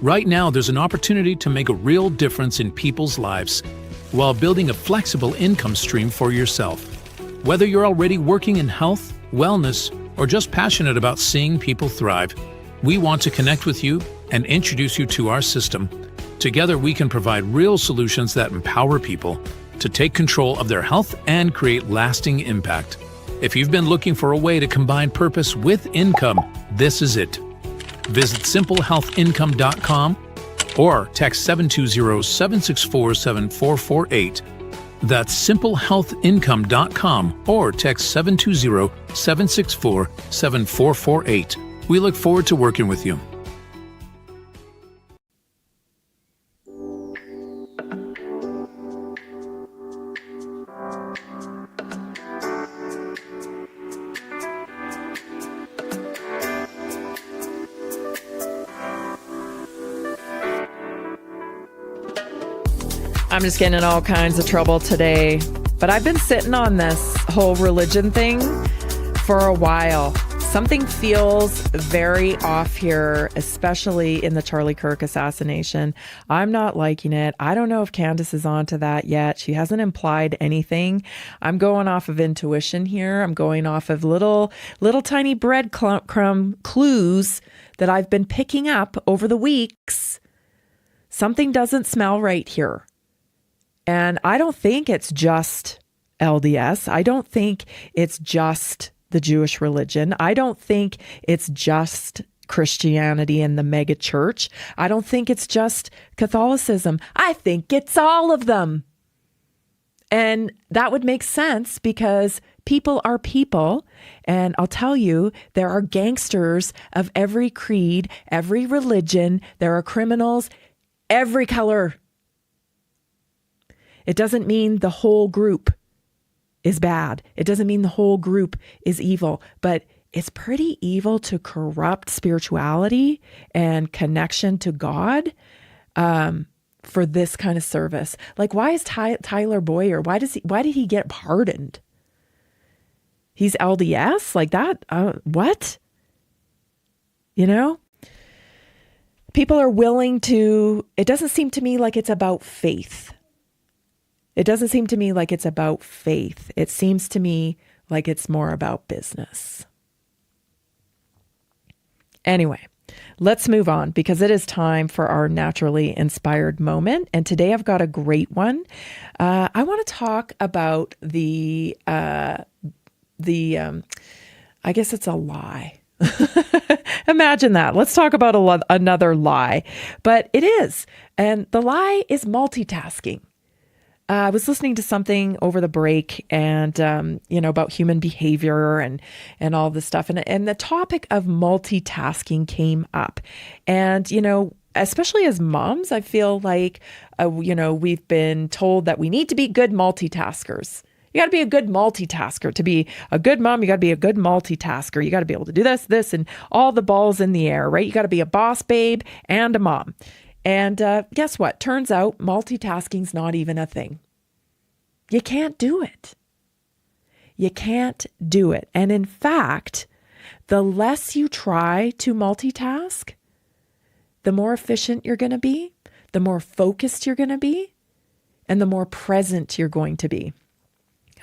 Right now, there's an opportunity to make a real difference in people's lives while building a flexible income stream for yourself. Whether you're already working in health, wellness, or just passionate about seeing people thrive, we want to connect with you and introduce you to our system. Together, we can provide real solutions that empower people to take control of their health and create lasting impact. If you've been looking for a way to combine purpose with income, this is it. Visit simplehealthincome.com or text 720-764-7448. That's simplehealthincome.com or text 720-764-7448. We look forward to working with you. I'm just getting in all kinds of trouble today. But I've been sitting on this whole religion thing for a while. Something feels very off here, especially in the Charlie Kirk assassination. I'm not liking it. I don't know if Candace is onto that yet. She hasn't implied anything. I'm going off of intuition here. I'm going off of little tiny breadcrumb clues that I've been picking up over the weeks. Something doesn't smell right here. And I don't think it's just LDS. I don't think it's just the Jewish religion. I don't think it's just Christianity and the mega church. I don't think it's just Catholicism. I think it's all of them. And that would make sense because people are people. And I'll tell you, there are gangsters of every creed, every religion. There are criminals, every color. It doesn't mean the whole group is bad. It doesn't mean the whole group is evil, but it's pretty evil to corrupt spirituality and connection to God for this kind of service. Like, why is Tyler Boyer? Why did he get pardoned? He's LDS like that. What? You know, people are willing to. It doesn't seem to me like it's about faith. It doesn't seem to me like it's about faith. It seems to me like it's more about business. Anyway, let's move on because it is time for our naturally inspired moment. And today I've got a great one. I want to talk about I guess it's a lie. Imagine that. Let's talk about another lie. But it is. And the lie is multitasking. I was listening to something over the break and, about human behavior and all this stuff. And the topic of multitasking came up. And, especially as moms, I feel like, we've been told that we need to be good multitaskers. You got to be a good multitasker. To be a good mom, you got to be a good multitasker. You got to be able to do this, and all the balls in the air, right? You got to be a boss babe and a mom. And guess what? Turns out multitasking's not even a thing. You can't do it. You can't do it. And in fact, the less you try to multitask, the more efficient you're going to be, the more focused you're going to be, and the more present you're going to be.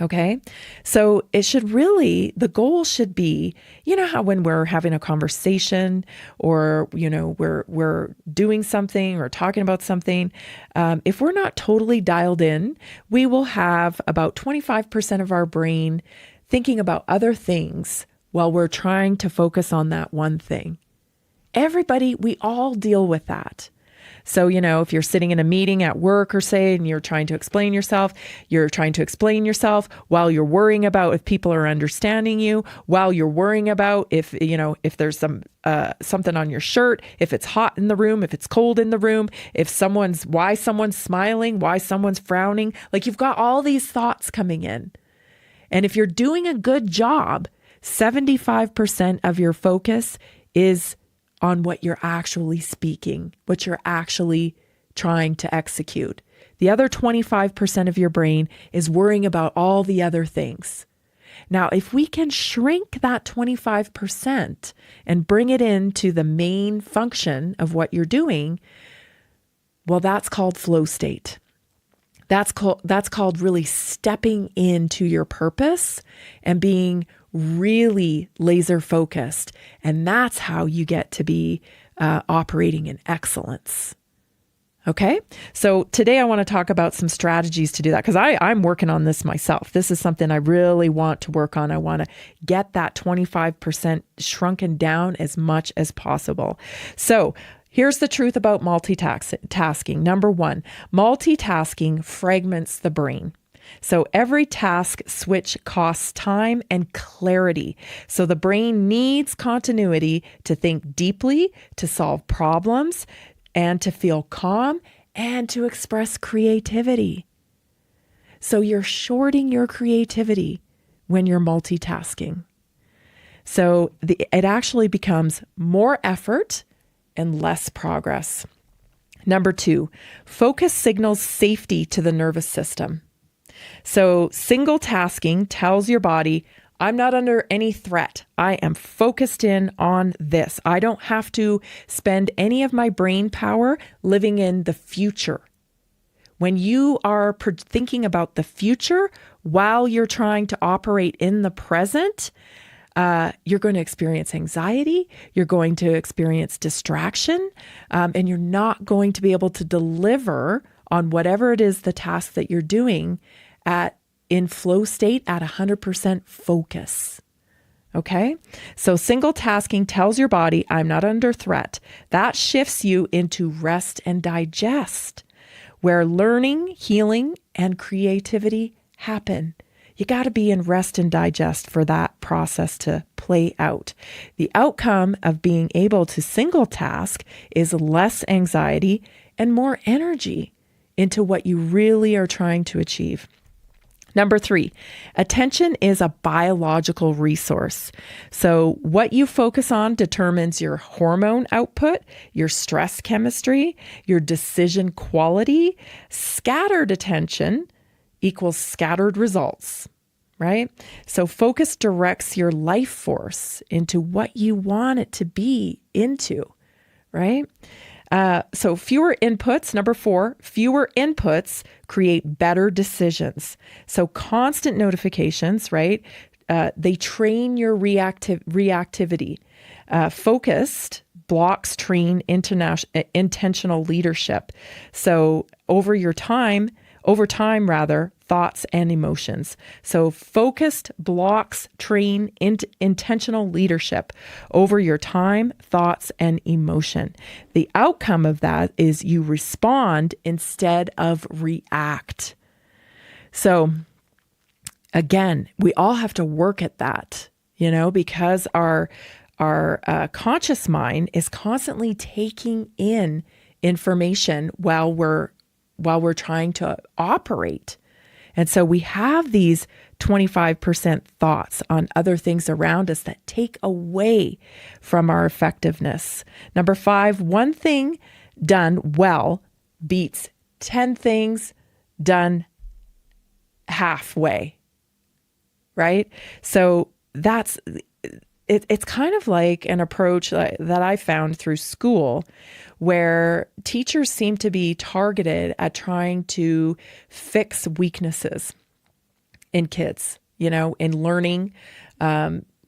Okay. So the goal should be, how when we're having a conversation or, we're doing something or talking about something, if we're not totally dialed in, we will have about 25% of our brain thinking about other things while we're trying to focus on that one thing. We all deal with that. So, if you're sitting in a meeting at work or say, and you're trying to explain yourself while you're worrying about if people are understanding you, while you're worrying about if there's something on your shirt, if it's hot in the room, if it's cold in the room, why someone's smiling, why someone's frowning. Like, you've got all these thoughts coming in. And if you're doing a good job, 75% of your focus is on what you're actually speaking, what you're actually trying to execute. The other 25% of your brain is worrying about all the other things. Now, if we can shrink that 25% and bring it into the main function of what you're doing, well, that's called flow state. That's called really stepping into your purpose and being really laser focused. And that's how you get to be operating in excellence. Okay. So today I want to talk about some strategies to do that because I'm working on this myself. This is something I really want to work on. I want to get that 25% shrunken down as much as possible. So here's the truth about multitasking. Number one, multitasking fragments the brain. So every task switch costs time and clarity. So the brain needs continuity to think deeply, to solve problems, and to feel calm, and to express creativity. So you're shorting your creativity when you're multitasking. So it actually becomes more effort and less progress. Number 2, focus signals safety to the nervous system. So single tasking tells your body, I'm not under any threat. I am focused in on this. I don't have to spend any of my brain power living in the future. When you are thinking about the future while you're trying to operate in the present, you're going to experience anxiety, you're going to experience distraction, and you're not going to be able to deliver on whatever it is the task that you're doing in flow state at 100% focus. Okay? So single tasking tells your body, I'm not under threat. That shifts you into rest and digest, where learning, healing, and creativity happen. You got to be in rest and digest for that process to play out. The outcome of being able to single task is less anxiety and more energy into what you really are trying to achieve. Number 3, attention is a biological resource. So what you focus on determines your hormone output, your stress chemistry, your decision quality. Scattered attention equals scattered results, right? So focus directs your life force into what you want it to be into, right? So fewer inputs, number 4, fewer inputs create better decisions. So constant notifications, right? They train your reactivity. Focused blocks train intentional leadership. So over time, thoughts and emotions. So focused blocks train intentional leadership over your time, thoughts, and emotion. The outcome of that is you respond instead of react. So again, we all have to work at that, because our conscious mind is constantly taking in information while we're trying to operate. And so we have these 25% thoughts on other things around us that take away from our effectiveness. Number 5, one thing done well beats 10 things done halfway, right? So it's kind of like an approach that I found through school, where teachers seem to be targeted at trying to fix weaknesses in kids. In learning,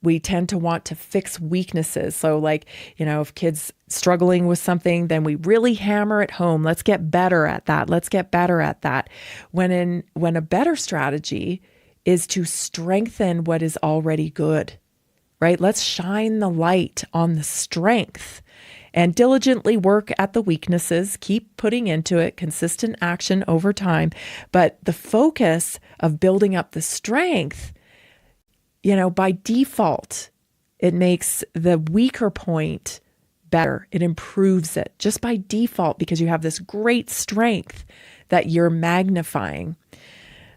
we tend to want to fix weaknesses. So if kids struggling with something, then we really hammer it home. Let's get better at that. Let's get better at that. When a better strategy is to strengthen what is already good, right? Let's shine the light on the strength and diligently work at the weaknesses, keep putting into it consistent action over time. But the focus of building up the strength, by default, it makes the weaker point better. It improves it just by default because you have this great strength that you're magnifying.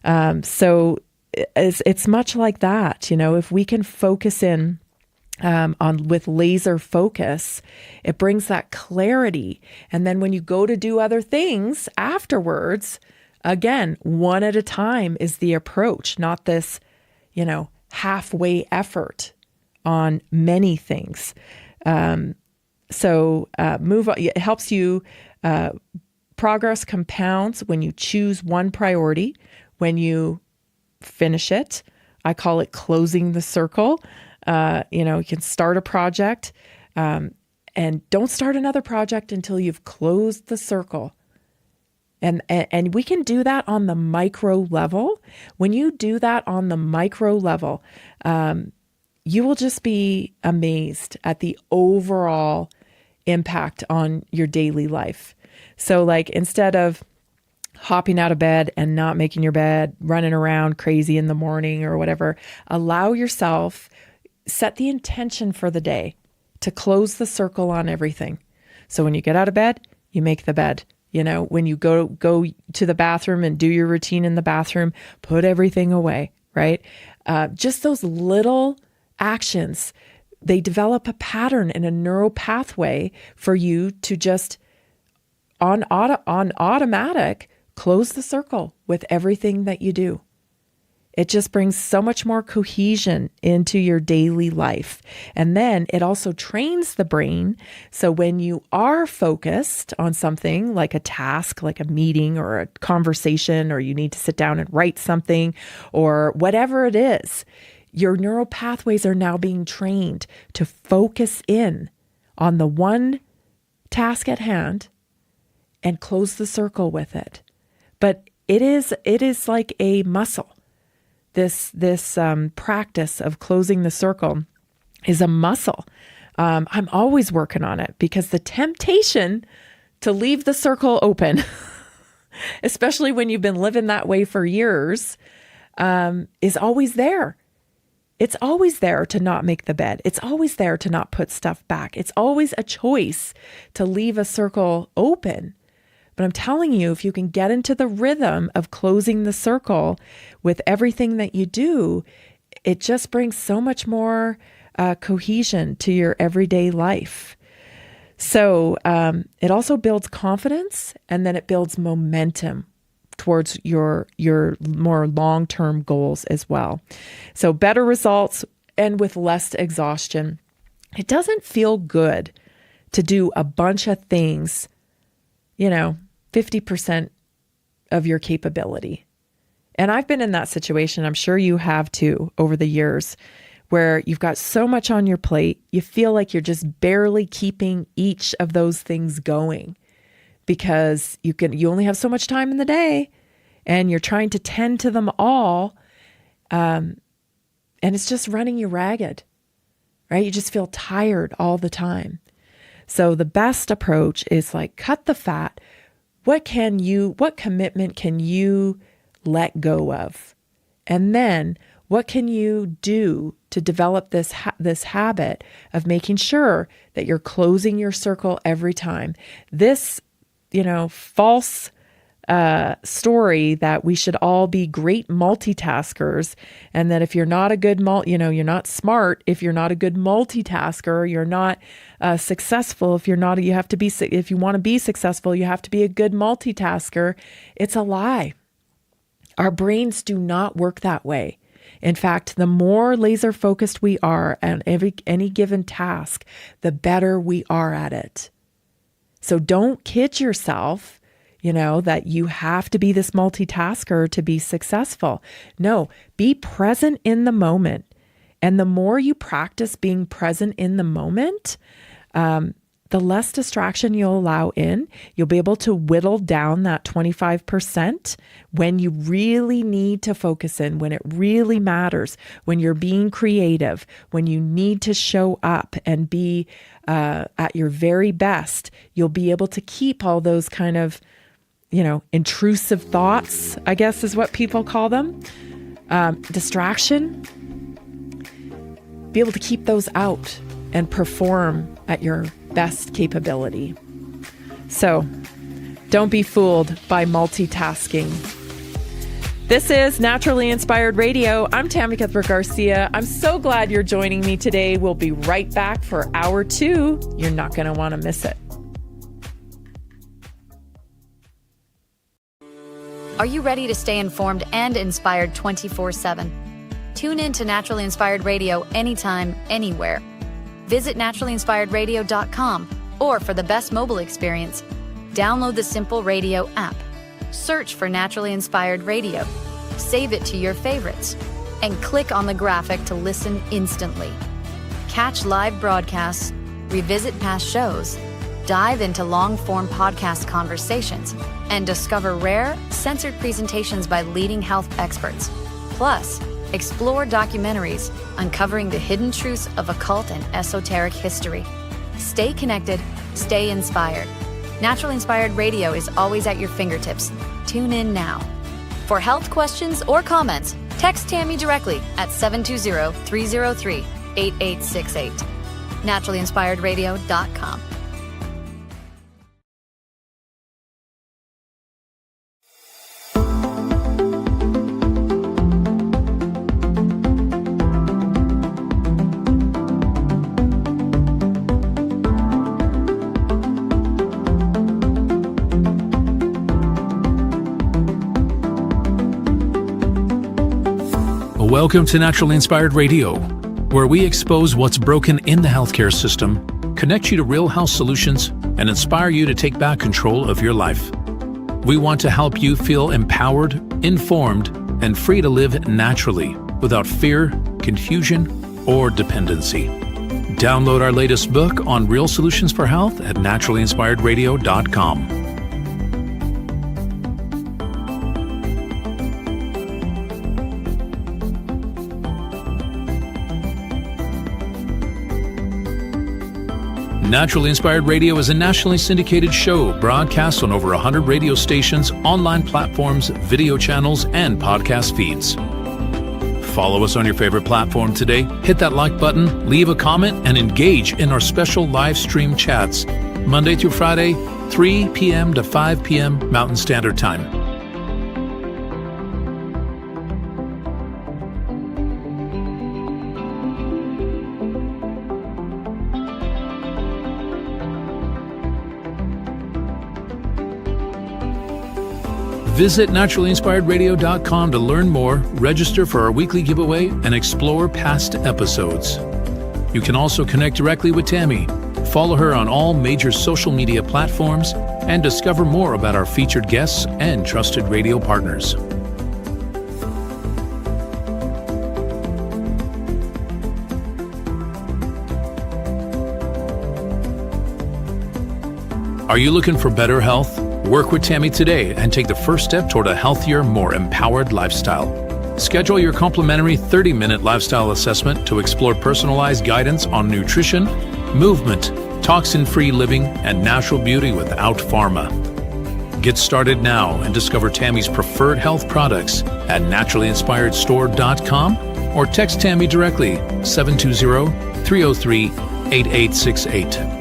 So it's much like that. If we can focus in with laser focus, it brings that clarity. And then when you go to do other things afterwards, again, one at a time is the approach, not this, halfway effort on many things. So move on. It helps you, progress compounds when you choose one priority, when you finish it. I call it closing the circle. You can start a project and don't start another project until you've closed the circle. And we can do that on the micro level. When you do that on the micro level, you will just be amazed at the overall impact on your daily life. So instead of hopping out of bed and not making your bed, running around crazy in the morning or whatever, allow yourself, set the intention for the day to close the circle on everything. So when you get out of bed, you make the bed. When you go to the bathroom and do your routine in the bathroom, put everything away, right? Just those little actions, they develop a pattern and a neural pathway for you to just on automatic, close the circle with everything that you do. It just brings so much more cohesion into your daily life. And then it also trains the brain. So when you are focused on something like a task, like a meeting or a conversation, or you need to sit down and write something or whatever it is, your neural pathways are now being trained to focus in on the one task at hand and close the circle with it. But it is like a muscle. This practice of closing the circle is a muscle. I'm always working on it because the temptation to leave the circle open, especially when you've been living that way for years, is always there. It's always there to not make the bed. It's always there to not put stuff back. It's always a choice to leave a circle open. But I'm telling you, if you can get into the rhythm of closing the circle with everything that you do, it just brings so much more cohesion to your everyday life. So it also builds confidence, and then it builds momentum towards your more long-term goals as well. So better results and with less exhaustion. It doesn't feel good to do a bunch of things, 50% of your capability. And I've been in that situation. I'm sure you have too over the years, where you've got so much on your plate. You feel like you're just barely keeping each of those things going because you only have so much time in the day and you're trying to tend to them all. And it's just running you ragged, right? You just feel tired all the time. So the best approach is like cut the fat. What commitment can you let go of? And then what can you do to develop this habit of making sure that you're closing your circle every time? This, false story that we should all be great multitaskers, and that if you're not a good you're not smart if you're not a good multitasker, you're not successful if you want to be successful, you have to be a good multitasker. It's a lie. Our brains do not work that way. In fact, the more laser focused we are on any given task, the better we are at it. So don't kid yourself, that you have to be this multitasker to be successful. No, be present in the moment. And the more you practice being present in the moment, the less distraction you'll allow in. You'll be able to whittle down that 25% when you really need to focus in, when it really matters, when you're being creative, when you need to show up and be at your very best. You'll be able to keep all those kind of intrusive thoughts, I guess is what people call them, distraction, be able to keep those out and perform at your best capability. So don't be fooled by multitasking. This is Naturally Inspired Radio. I'm Tammy Cuthbert Garcia. I'm so glad you're joining me today. We'll be right back for hour 2. You're not going to want to miss it. Are you ready to stay informed and inspired 24/7? Tune in to Naturally Inspired Radio anytime, anywhere. Visit naturallyinspiredradio.com, or for the best mobile experience, download the Simple Radio app. Search for Naturally Inspired Radio, save it to your favorites, and click on the graphic to listen instantly. Catch live broadcasts, revisit past shows, dive into long-form podcast conversations, and discover rare, censored presentations by leading health experts. Plus, explore documentaries uncovering the hidden truths of occult and esoteric history. Stay connected, stay inspired. Naturally Inspired Radio is always at your fingertips. Tune in now. For health questions or comments, text Tammy directly at 720-303-8868. naturallyinspiredradio.com. Welcome to Naturally Inspired Radio, where we expose what's broken in the healthcare system, connect you to real health solutions, and inspire you to take back control of your life. We want to help you feel empowered, informed, and free to live naturally without fear, confusion, or dependency. Download our latest book on real solutions for health at naturallyinspiredradio.com. Naturally Inspired Radio is a nationally syndicated show broadcast on over 100 radio stations, online platforms, video channels, and podcast feeds. Follow us on your favorite platform today, hit that like button, leave a comment, and engage in our special live stream chats, Monday through Friday, 3 p.m. to 5 p.m. Mountain Standard Time. Visit naturallyinspiredradio.com to learn more, register for our weekly giveaway, and explore past episodes. You can also connect directly with Tammy, follow her on all major social media platforms, and discover more about our featured guests and trusted radio partners. Are you looking for better health? Work with Tammy today and take the first step toward a healthier, more empowered lifestyle. Schedule your complimentary 30-minute lifestyle assessment to explore personalized guidance on nutrition, movement, toxin-free living, and natural beauty without pharma. Get started now and discover Tammy's preferred health products at naturallyinspiredstore.com or text Tammy directly 720-303-8868.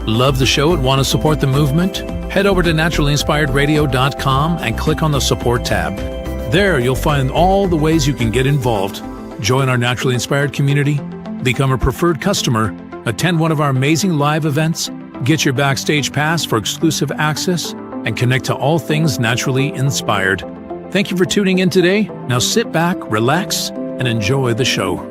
Love the show and want to support the movement? Head over to naturallyinspiredradio.com and click on the support tab. There you'll find all the ways you can get involved. Join our Naturally Inspired community, become a preferred customer, attend one of our amazing live events, get your backstage pass for exclusive access, and connect to all things naturally inspired. Thank you for tuning in today. Now sit back, relax, and enjoy the show.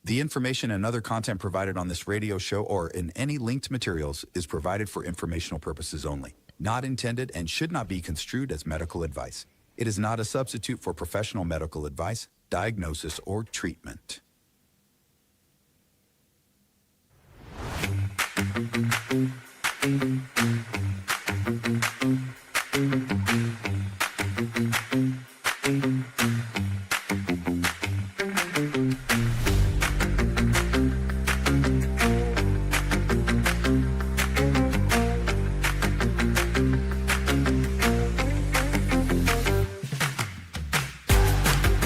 The information and other content provided on this radio show or in any linked materials is provided for informational purposes only, not intended and should not be construed as medical advice. It is not a substitute for professional medical advice, diagnosis, or treatment.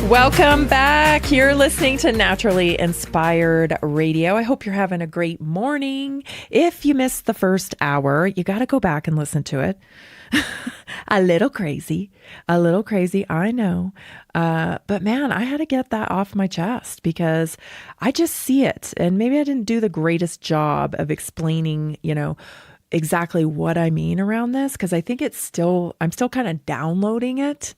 Welcome back. You're listening to Naturally Inspired Radio. I hope you're having a great morning. If you missed the first hour, you got to go back and listen to it. A little crazy, I know. But man, I had to get that off my chest because I just see it. And maybe I didn't do the greatest job of explaining, exactly what I mean around this, because I think I'm still kind of downloading it,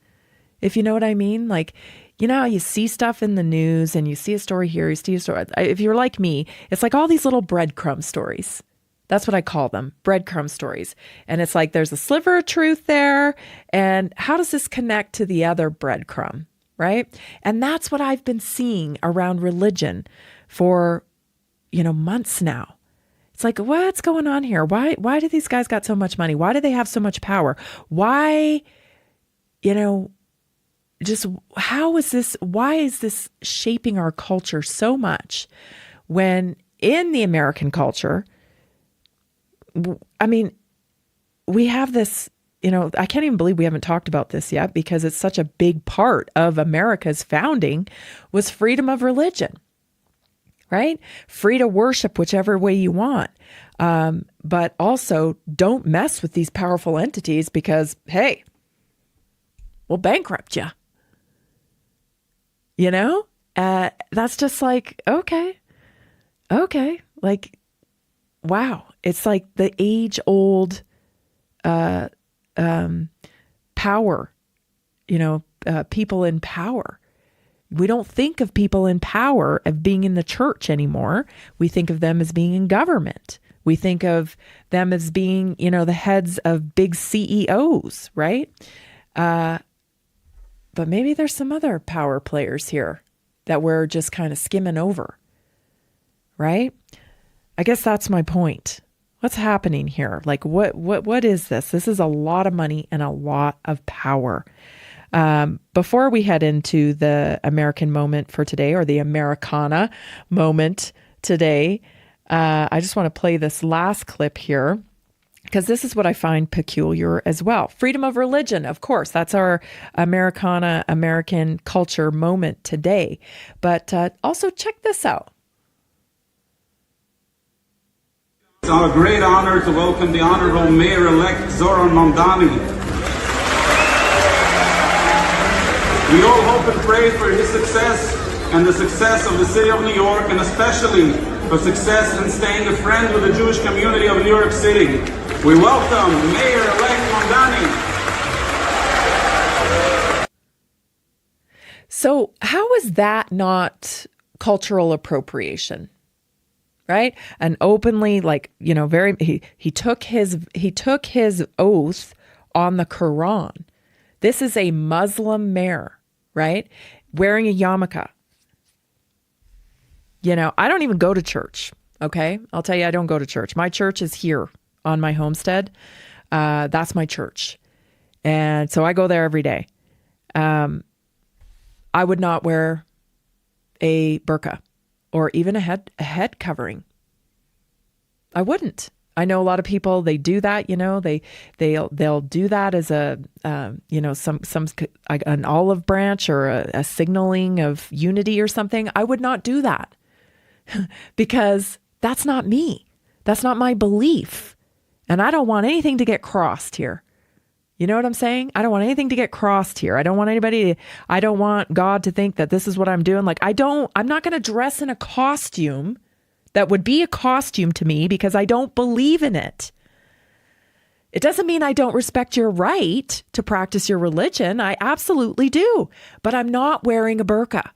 if you know what I mean. Like, you see stuff in the news and you see a story here, you see a story. If you're like me, it's like all these little breadcrumb stories. That's what I call them, breadcrumb stories. And it's like there's a sliver of truth there. And how does this connect to the other breadcrumb, right? And that's what I've been seeing around religion for, months now. It's like, what's going on here? Why do these guys got so much money? Why do they have so much power? Why, just why is this shaping our culture so much when in the American culture, we have this, I can't even believe we haven't talked about this yet because it's such a big part of America's founding was freedom of religion, right? Free to worship whichever way you want. But also don't mess with these powerful entities because, hey, we'll bankrupt you. That's just like, okay. Like, wow, it's like the age-old power, people in power. We don't think of people in power of being in the church anymore. We think of them as being in government. We think of them as being, the heads of big CEOs, right? But maybe there's some other power players here that we're just kind of skimming over, right? I guess that's my point. What's happening here? Like, what is this? This is a lot of money and a lot of power. Before we head into the American moment for today, or the Americana moment today, I just want to play this last clip here, because this is what I find peculiar as well. Freedom of religion, of course, that's our Americana, American culture moment today. But also check this out. It's our great honor to welcome the Honorable Mayor-elect Zoran Mamdani. We all hope and pray for his success and the success of the city of New York, and especially for success in staying a friend with the Jewish community of New York City. We welcome Mayor-elect Mamdani. So how is that not cultural appropriation? Right? And openly, he took his oath on the Quran. This is a Muslim mayor, right? Wearing a yarmulke. I don't even go to church. Okay. I'll tell you, I don't go to church. My church is here on my homestead. That's my church. And so I go there every day. I would not wear a burqa or even a head covering. I wouldn't. I know a lot of people, they do that, they'll do that as a, an olive branch or a signaling of unity or something. I would not do that because that's not me. That's not my belief. And I don't want anything to get crossed here. You know what I'm saying? I don't want anything to get crossed here. I don't want God to think that this is what I'm doing. I'm not going to dress in a costume that would be a costume to me because I don't believe in it. It doesn't mean I don't respect your right to practice your religion. I absolutely do. But I'm not wearing a burqa.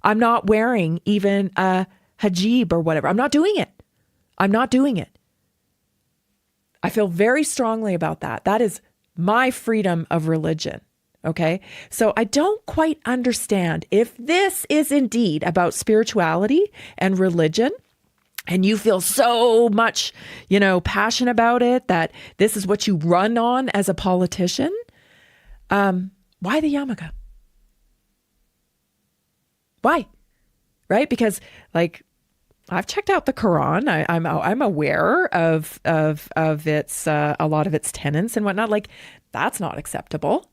I'm not wearing even a hijab or whatever. I'm not doing it. I'm not doing it. I feel very strongly about that. That is my freedom of religion. Okay. So I don't quite understand if this is indeed about spirituality and religion, and you feel so much, passion about it, that this is what you run on as a politician. Why the yarmulke? Why? Right? Because I've checked out the Quran. I'm aware of its a lot of its tenets and whatnot. That's not acceptable.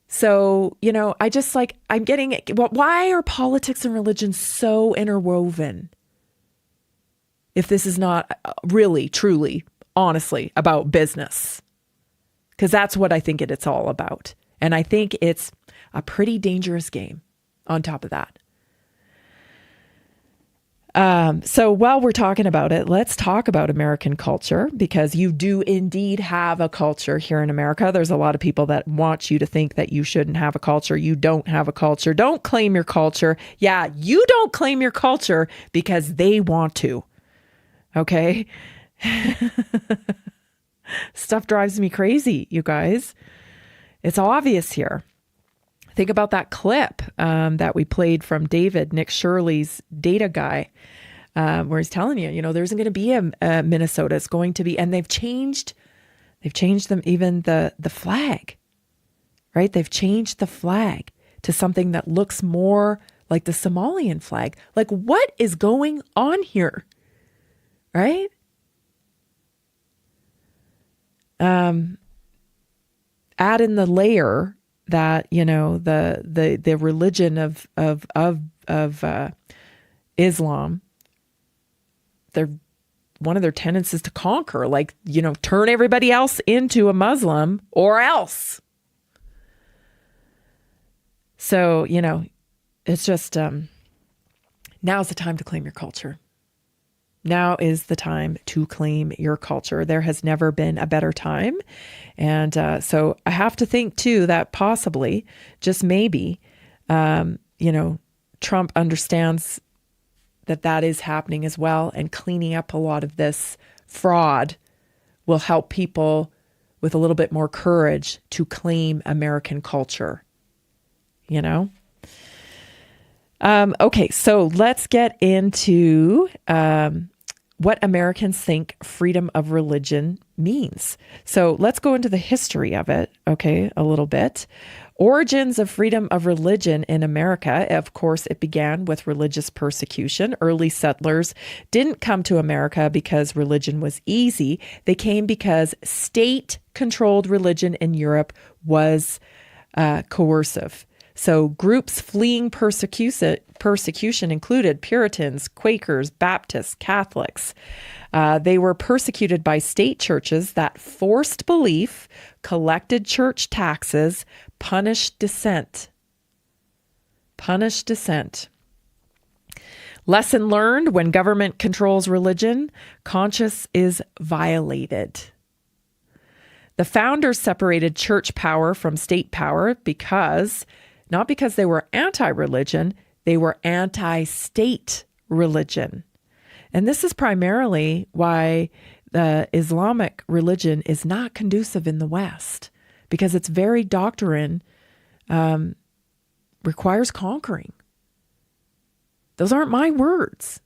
So, I'm getting, why are politics and religion so interwoven? If this is not really, truly, honestly about business, because that's what I think it's all about. And I think it's a pretty dangerous game on top of that. So while we're talking about it, let's talk about American culture, because you do indeed have a culture here in America. There's a lot of people that want you to think that you shouldn't have a culture. You don't have a culture. Don't claim your culture. Yeah, you don't claim your culture because they want to. Okay. Stuff drives me crazy, you guys. It's obvious here. Think about that clip that we played from David, Nick Shirley's data guy, where he's telling you, there isn't going to be a Minnesota. It's going to be, and they've changed them, even the flag, right? They've changed the flag to something that looks more like the Somalian flag. What is going on here? Right? Add in the layer that, the religion of Islam, one of their tenets is to conquer, turn everybody else into a Muslim or else. So, it's just, now's the time to claim your culture. Now is the time to claim your culture. There has never been a better time. And so I have to think, too, that possibly, just maybe, Trump understands that is happening as well. And cleaning up a lot of this fraud will help people with a little bit more courage to claim American culture, Okay, so let's get into what Americans think freedom of religion means. So let's go into the history of it, okay, a little bit. Origins of freedom of religion in America. Of course, it began with religious persecution. Early settlers didn't come to America because religion was easy. They came because state-controlled religion in Europe was coercive. So groups fleeing persecution included Puritans, Quakers, Baptists, Catholics. They were persecuted by state churches that forced belief, collected church taxes, punished dissent. Lesson learned: when government controls religion, conscience is violated. The founders separated church power from state power not because they were anti-religion, they were anti-state religion. And this is primarily why the Islamic religion is not conducive in the West, because its very doctrine requires conquering. Those aren't my words.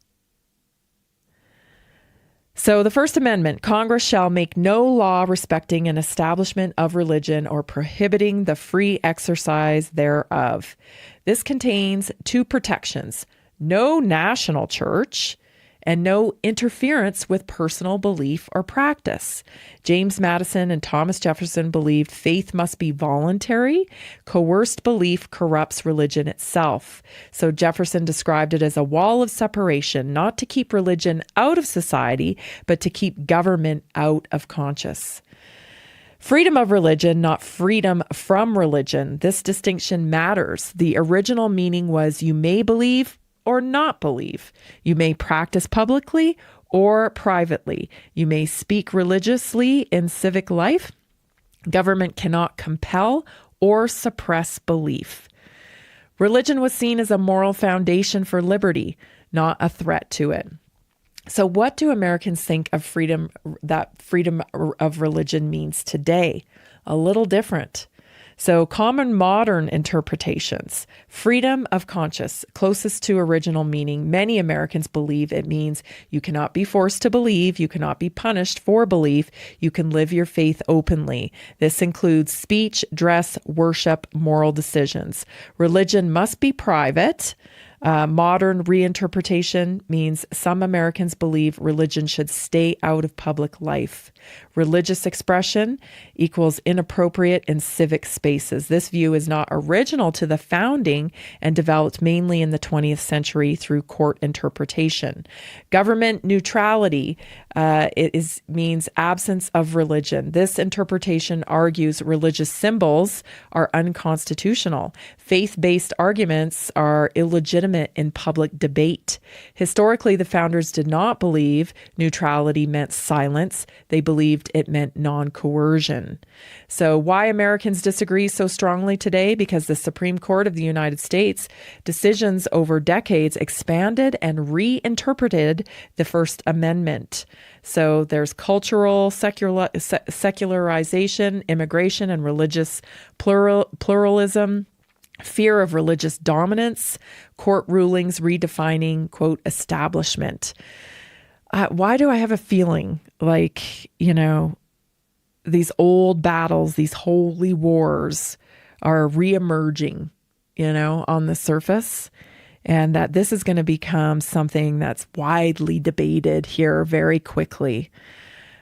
So the First Amendment: Congress shall make no law respecting an establishment of religion or prohibiting the free exercise thereof. This contains two protections: no national church and no interference with personal belief or practice. James Madison and Thomas Jefferson believed faith must be voluntary. Coerced belief corrupts religion itself. So Jefferson described it as a wall of separation, not to keep religion out of society, but to keep government out of conscience. Freedom of religion, not freedom from religion. This distinction matters. The original meaning was you may believe or not believe. You may practice publicly or privately. You may speak religiously in civic life. Government cannot compel or suppress belief. Religion was seen as a moral foundation for liberty, not a threat to it. So what do Americans think of freedom of religion means today? A little different. So common modern interpretations: freedom of conscience, closest to original meaning. Many Americans believe it means you cannot be forced to believe, you cannot be punished for belief, you can live your faith openly. This includes speech, dress, worship, moral decisions. Religion must be private. Modern reinterpretation means some Americans believe religion should stay out of public life. Religious expression equals inappropriate in civic spaces. This view is not original to the founding and developed mainly in the 20th century through court interpretation. Government neutrality means absence of religion. This interpretation argues religious symbols are unconstitutional. Faith-based arguments are illegitimate in public debate. Historically, the founders did not believe neutrality meant silence. They believed it meant non-coercion. So why Americans disagree so strongly today? Because the Supreme Court of the United States decisions over decades expanded and reinterpreted the First Amendment. So there's cultural secularization, immigration, and religious pluralism, fear of religious dominance, court rulings redefining, quote, establishment. Why do I have a feeling like, these old battles, these holy wars are reemerging, on the surface, and that this is going to become something that's widely debated here very quickly?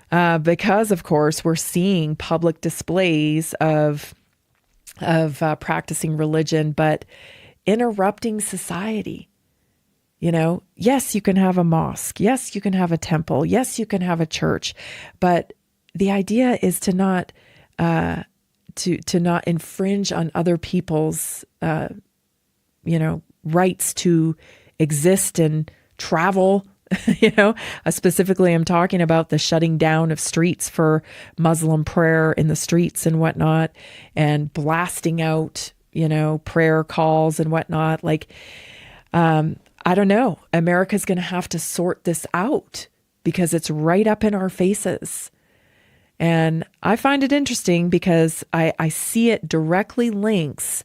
Because, of course, we're seeing public displays of practicing religion, but interrupting society. Yes, you can have a mosque. Yes, you can have a temple. Yes, you can have a church. But the idea is to not infringe on other people's, rights to exist and travel Specifically, I'm talking about the shutting down of streets for Muslim prayer in the streets and whatnot, and blasting out, prayer calls and whatnot. I don't know. America's going to have to sort this out because it's right up in our faces. And I find it interesting because I see it directly links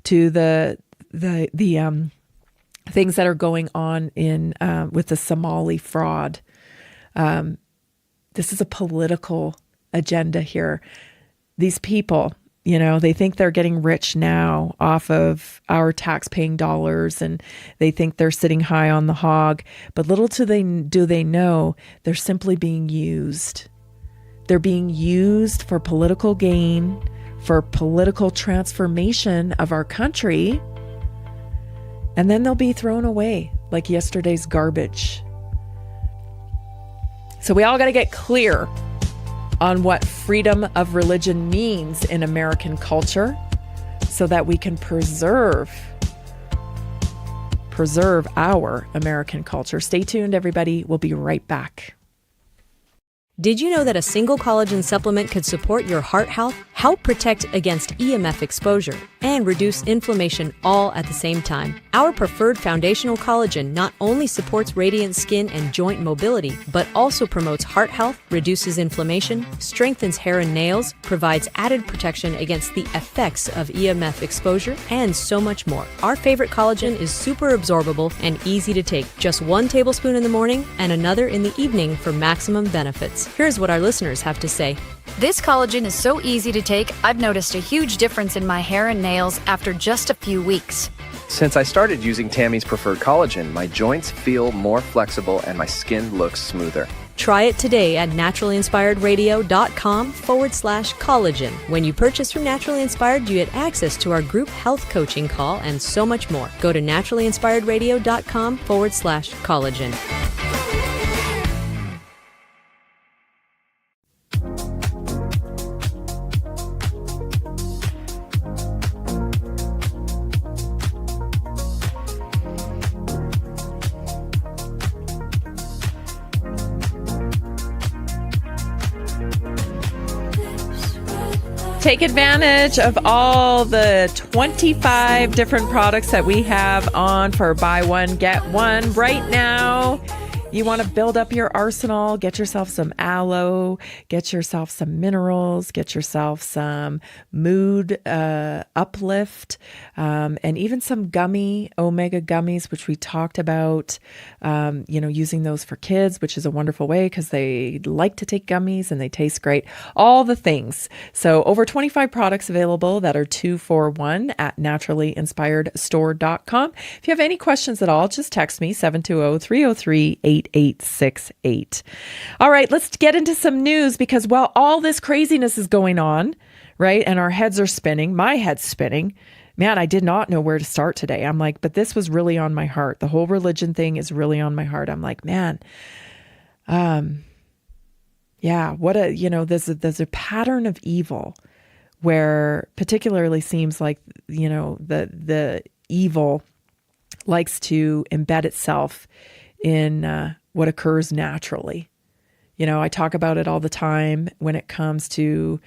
to the things that are going on in with the Somali fraud. This is a political agenda here. These people, they think they're getting rich now off of our tax-paying dollars, and they think they're sitting high on the hog. But little do they know they're simply being used. They're being used for political gain, for political transformation of our country, and then they'll be thrown away like yesterday's garbage. So we all got to get clear on what freedom of religion means in American culture so that we can preserve our American culture. Stay tuned, everybody. We'll be right back. Did you know that a single collagen supplement could support your heart health, help protect against EMF exposure, and reduce inflammation all at the same time? Our preferred foundational collagen not only supports radiant skin and joint mobility, but also promotes heart health, reduces inflammation, strengthens hair and nails, provides added protection against the effects of EMF exposure, and so much more. Our favorite collagen is super absorbable and easy to take. Just 1 tablespoon in the morning and another in the evening for maximum benefits. Here's what our listeners have to say. This collagen is so easy to take, I've noticed a huge difference in my hair and nails after just a few weeks. Since I started using Tammy's preferred collagen, my joints feel more flexible and my skin looks smoother. Try it today at naturallyinspiredradio.com/collagen. When you purchase from Naturally Inspired, you get access to our group health coaching call and so much more. Go to naturallyinspiredradio.com/collagen. Take advantage of all the 25 different products that we have on for buy one, get one right now. You want to build up your arsenal, get yourself some aloe, get yourself some minerals, get yourself some mood uplift, and even some omega gummies, which we talked about, using those for kids, which is a wonderful way because they like to take gummies and they taste great. All the things. So over 25 products available that are 2 for 1 at naturallyinspiredstore.com. If you have any questions at all, just text me 720-303-8868. All right, let's get into some news because while all this craziness is going on, right, and our heads are spinning, my head's spinning, man, I did not know where to start today. I'm like, but this was really on my heart. The whole religion thing is really on my heart. I'm like, man, there's a pattern of evil where particularly seems like, the evil likes to embed itself in what occurs naturally. I talk about it all the time when it comes to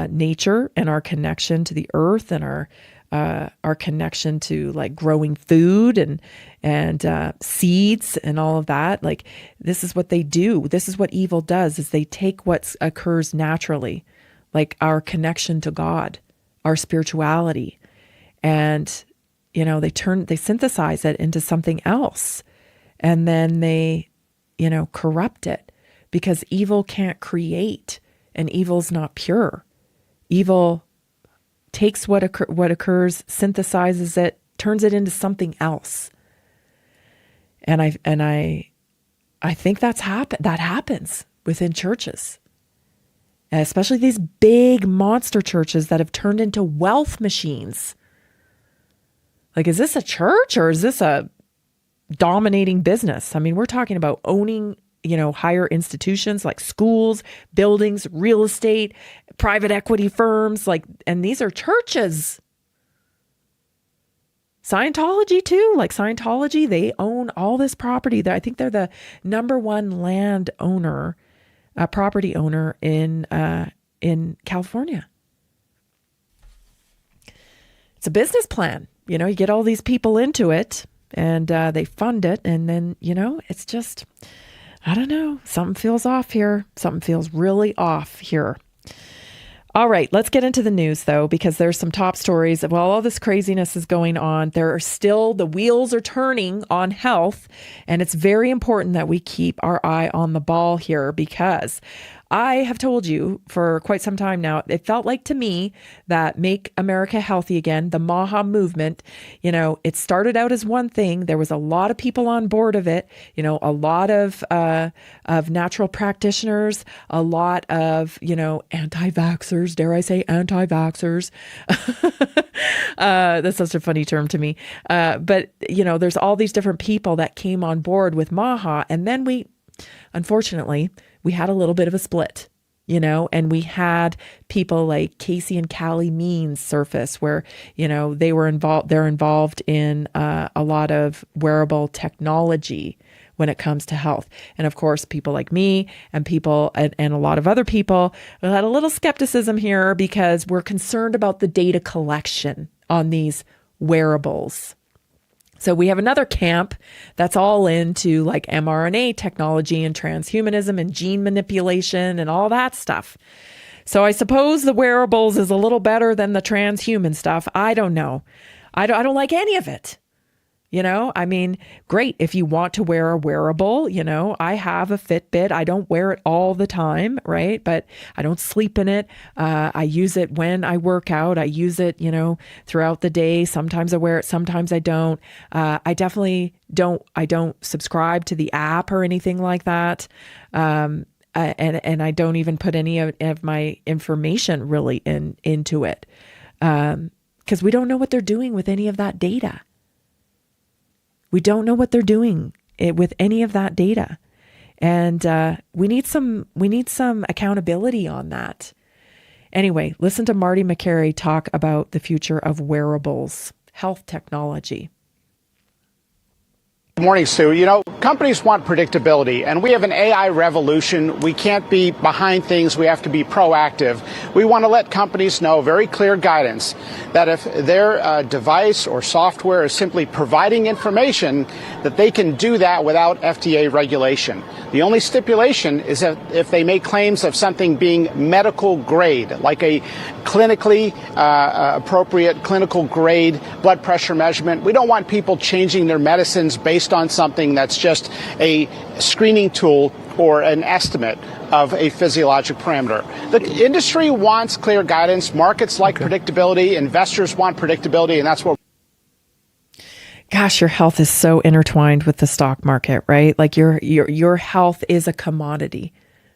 nature and our connection to the earth and our connection to like growing food and seeds and all of that. Like this is what they do. This is what evil does is they take what occurs naturally, like our connection to God, our spirituality, and they synthesize it into something else. And then they, corrupt it because evil can't create and evil's not pure. Evil takes what occurs, synthesizes it, turns it into something else. And I think that happens within churches, especially these big monster churches that have turned into wealth machines. Like, is this a church or is this a dominating business? I mean, we're talking about owning, higher institutions like schools, buildings, real estate, private equity firms, and these are churches. Scientology too. Like Scientology, they own all this property. I think they're the number one land owner, property owner in California. It's a business plan. You know, you get all these people into it and they fund it. And then, you know, it's just, I don't know. Something feels off here. Something feels really off here. All right, let's get into the news, though, because there's some top stories. While all this craziness is going on, there are still, the wheels are turning on health. And it's very important that we keep our eye on the ball here, because I have told you for quite some time now, it felt like to me that Make America Healthy Again, the MAHA movement, you know, it started out as one thing. There was a lot of people on board of it, you know, a lot of natural practitioners, a lot of, you know, anti-vaxxers, dare I say anti-vaxxers. That's such a funny term to me. But, you know, there's all these different people that came on board with MAHA. And then unfortunately, we had a little bit of a split, you know, and we had people like Casey and Callie Means surface where, you know, they're involved in a lot of wearable technology when it comes to health. And of course, people like me and people and a lot of other people had a little skepticism here because we're concerned about the data collection on these wearables. So we have another camp that's all into like mRNA technology and transhumanism and gene manipulation and all that stuff. So I suppose the wearables is a little better than the transhuman stuff. I don't know. I don't like any of it. You know, I mean, great if you want to wear a wearable, you know, I have a Fitbit. I don't wear it all the time, right? But I don't sleep in it. I use it when I work out. I use it, you know, throughout the day. Sometimes I wear it, sometimes I don't. I definitely don't subscribe to the app or anything like that. And I don't even put any of my information really into it. Because we don't know what they're doing with any of that data. We don't know what they're doing with any of that data. And we need some accountability on that. Anyway, listen to Marty McCary talk about the future of wearables, health technology. Good morning, Sue. You know, companies want predictability, and we have an AI revolution. We can't be behind things. We have to be proactive. We want to let companies know very clear guidance that if their device or software is simply providing information, that they can do that without FDA regulation. The only stipulation is that if they make claims of something being medical grade, like a clinically appropriate clinical grade blood pressure measurement. We don't want people changing their medicines based on something that's just a screening tool or an estimate of a physiologic parameter. The industry wants clear guidance. Markets like predictability. Investors want predictability, and that's what. Gosh, your health is so intertwined with the stock market, right? Like your health is a commodity,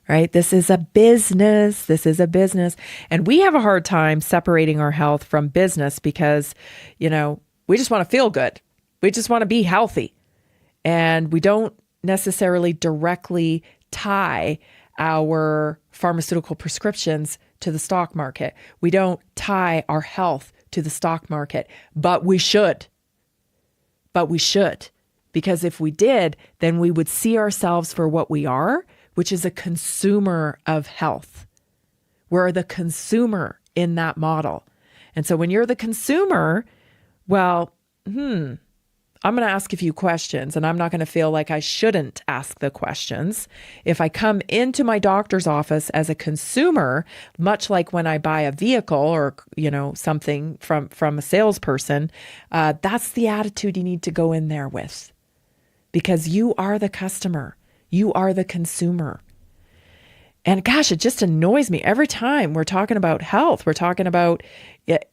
right? This is a business. This is a business. And we have a hard time separating our health from business because, you know, we just want to feel good. We just want to be healthy. And we don't necessarily directly tie our pharmaceutical prescriptions to the stock market. We don't tie our health to the stock market, but we should. But we should, because if we did, then we would see ourselves for what we are, which is a consumer of health. We're the consumer in that model. And so when you're the consumer, well, I'm going to ask a few questions, and I'm not going to feel like I shouldn't ask the questions. If I come into my doctor's office as a consumer, much like when I buy a vehicle or, you know, something from a salesperson, that's the attitude you need to go in there with, because you are the customer. You are the consumer. And gosh, it just annoys me every time we're talking about health. We're talking about,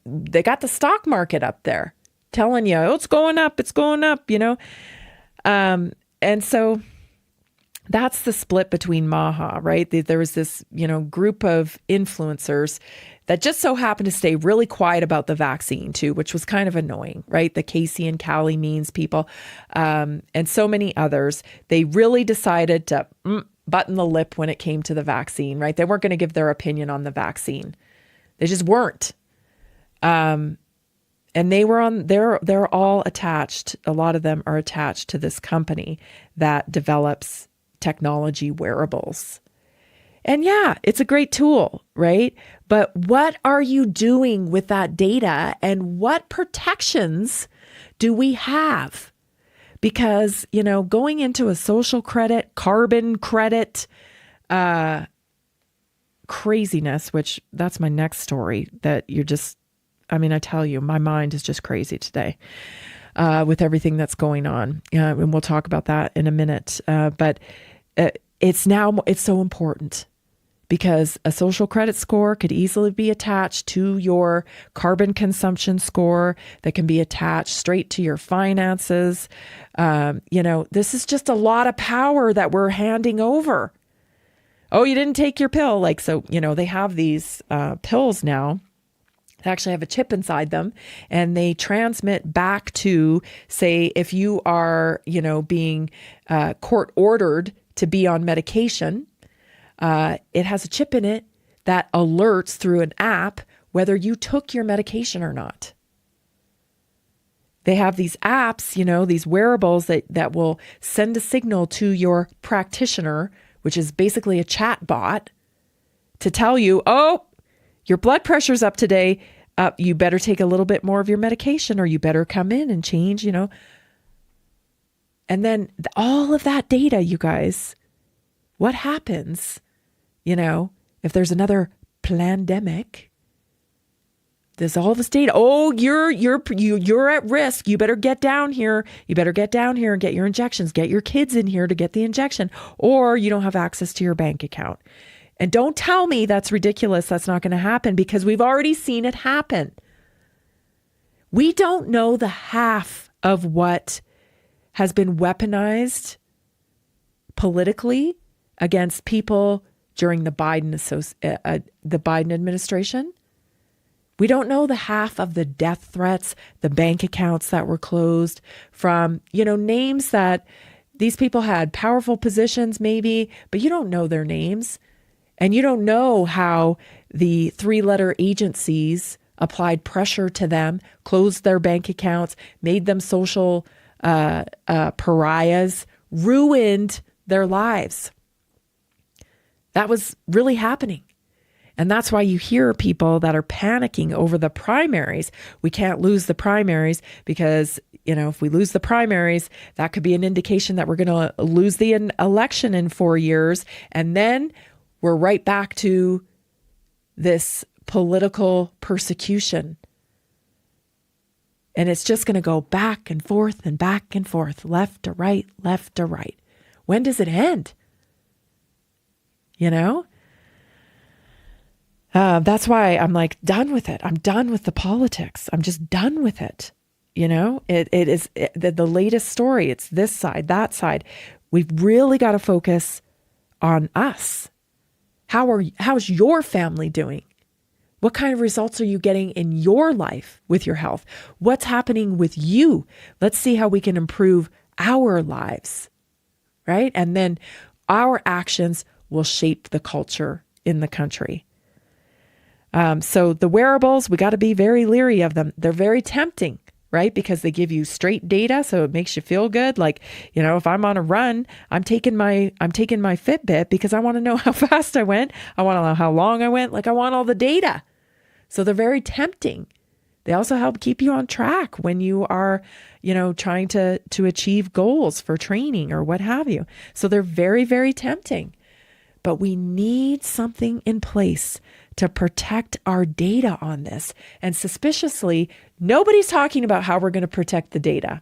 they got the stock market up there, telling you, oh, it's going up, you know? And so that's the split between MAHA, right? There was this, you know, group of influencers that just so happened to stay really quiet about the vaccine too, which was kind of annoying, right? The Casey and Callie Means people, and so many others, they really decided to button the lip when it came to the vaccine, right? They weren't going to give their opinion on the vaccine. They just weren't. And they're all attached. A lot of them are attached to this company that develops technology wearables. And yeah, it's a great tool, right? But what are you doing with that data, and what protections do we have? Because, going into a social credit, carbon credit, craziness, which that's my next story that I tell you, my mind is just crazy today with everything that's going on. And we'll talk about that in a minute. But it's so important, because a social credit score could easily be attached to your carbon consumption score, that can be attached straight to your finances. This is just a lot of power that we're handing over. Oh, you didn't take your pill. They have these pills now. They actually have a chip inside them, and they transmit back to, say, if you are, being court ordered to be on medication, it has a chip in it that alerts through an app whether you took your medication or not. They have these apps, these wearables that will send a signal to your practitioner, which is basically a chat bot, to tell you, oh, your blood pressure's up today. You better take a little bit more of your medication, or you better come in and change, And then all of that data, you guys, what happens, if there's another pandemic? There's all this data. Oh, you're at risk. You better get down here. You better get down here and get your injections. Get your kids in here to get the injection, or you don't have access to your bank account. And don't tell me that's ridiculous. That's not going to happen, because we've already seen it happen. We don't know the half of what has been weaponized politically against people during the Biden administration. We don't know the half of the death threats, the bank accounts that were closed from, names that these people had powerful positions maybe, but you don't know their names. And you don't know how the 3-letter agencies applied pressure to them, closed their bank accounts, made them social pariahs, ruined their lives. That was really happening. And that's why you hear people that are panicking over the primaries. We can't lose the primaries because, if we lose the primaries, that could be an indication that we're going to lose the election in 4 years. And then we're right back to this political persecution. And it's just going to go back and forth, left to right, left to right. When does it end? That's why I'm done with it. I'm done with the politics. I'm just done with it. It is the latest story. It's this side, that side. We've really got to focus on us. How's your family doing? What kind of results are you getting in your life with your health? What's happening with you? Let's see how we can improve our lives, right? And then our actions will shape the culture in the country. So the wearables, we got to be very leery of them. They're very tempting, right? Because they give you straight data, so it makes you feel good. If I'm on a run, I'm taking my Fitbit because I want to know how fast I went. I want to know how long I went. I want all the data. So they're very tempting. They also help keep you on track when you are, trying to achieve goals for training or what have you. So they're very, very tempting. But we need something in place to protect our data on this. And suspiciously, nobody's talking about how we're going to protect the data.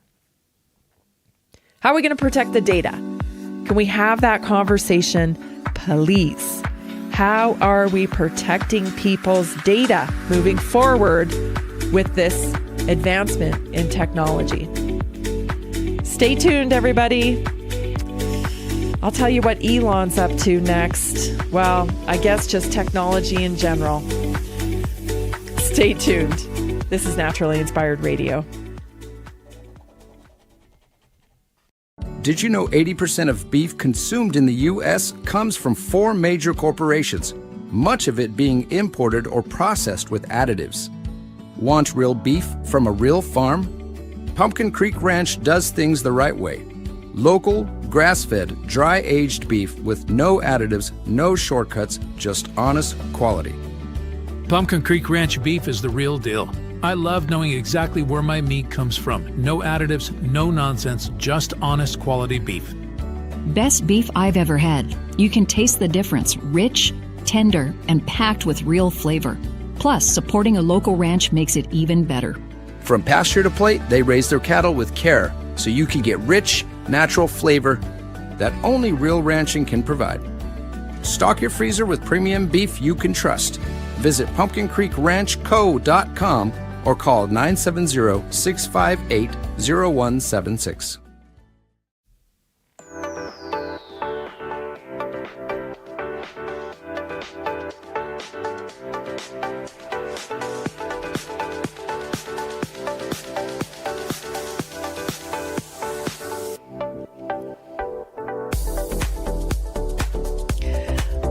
How are we going to protect the data? Can we have that conversation, please? How are we protecting people's data moving forward with this advancement in technology? Stay tuned, everybody. I'll tell you what Elon's up to next. Well, I guess just technology in general. Stay tuned. This is Naturally Inspired Radio. Did you know 80% of beef consumed in the U.S. comes from 4 major corporations, much of it being imported or processed with additives? Want real beef from a real farm? Pumpkin Creek Ranch does things the right way. Local, grass-fed, dry-aged beef with no additives, no shortcuts, just honest quality. Pumpkin Creek Ranch beef is the real deal. I love knowing exactly where my meat comes from. No additives, no nonsense, just honest quality beef. Best beef I've ever had. You can taste the difference. Rich, tender, and packed with real flavor. Plus, supporting a local ranch makes it even better. From pasture to plate, they raise their cattle with care so you can get rich, natural flavor that only real ranching can provide. Stock your freezer with premium beef you can trust. Visit pumpkincreekranchco.com or call 970-658-0176.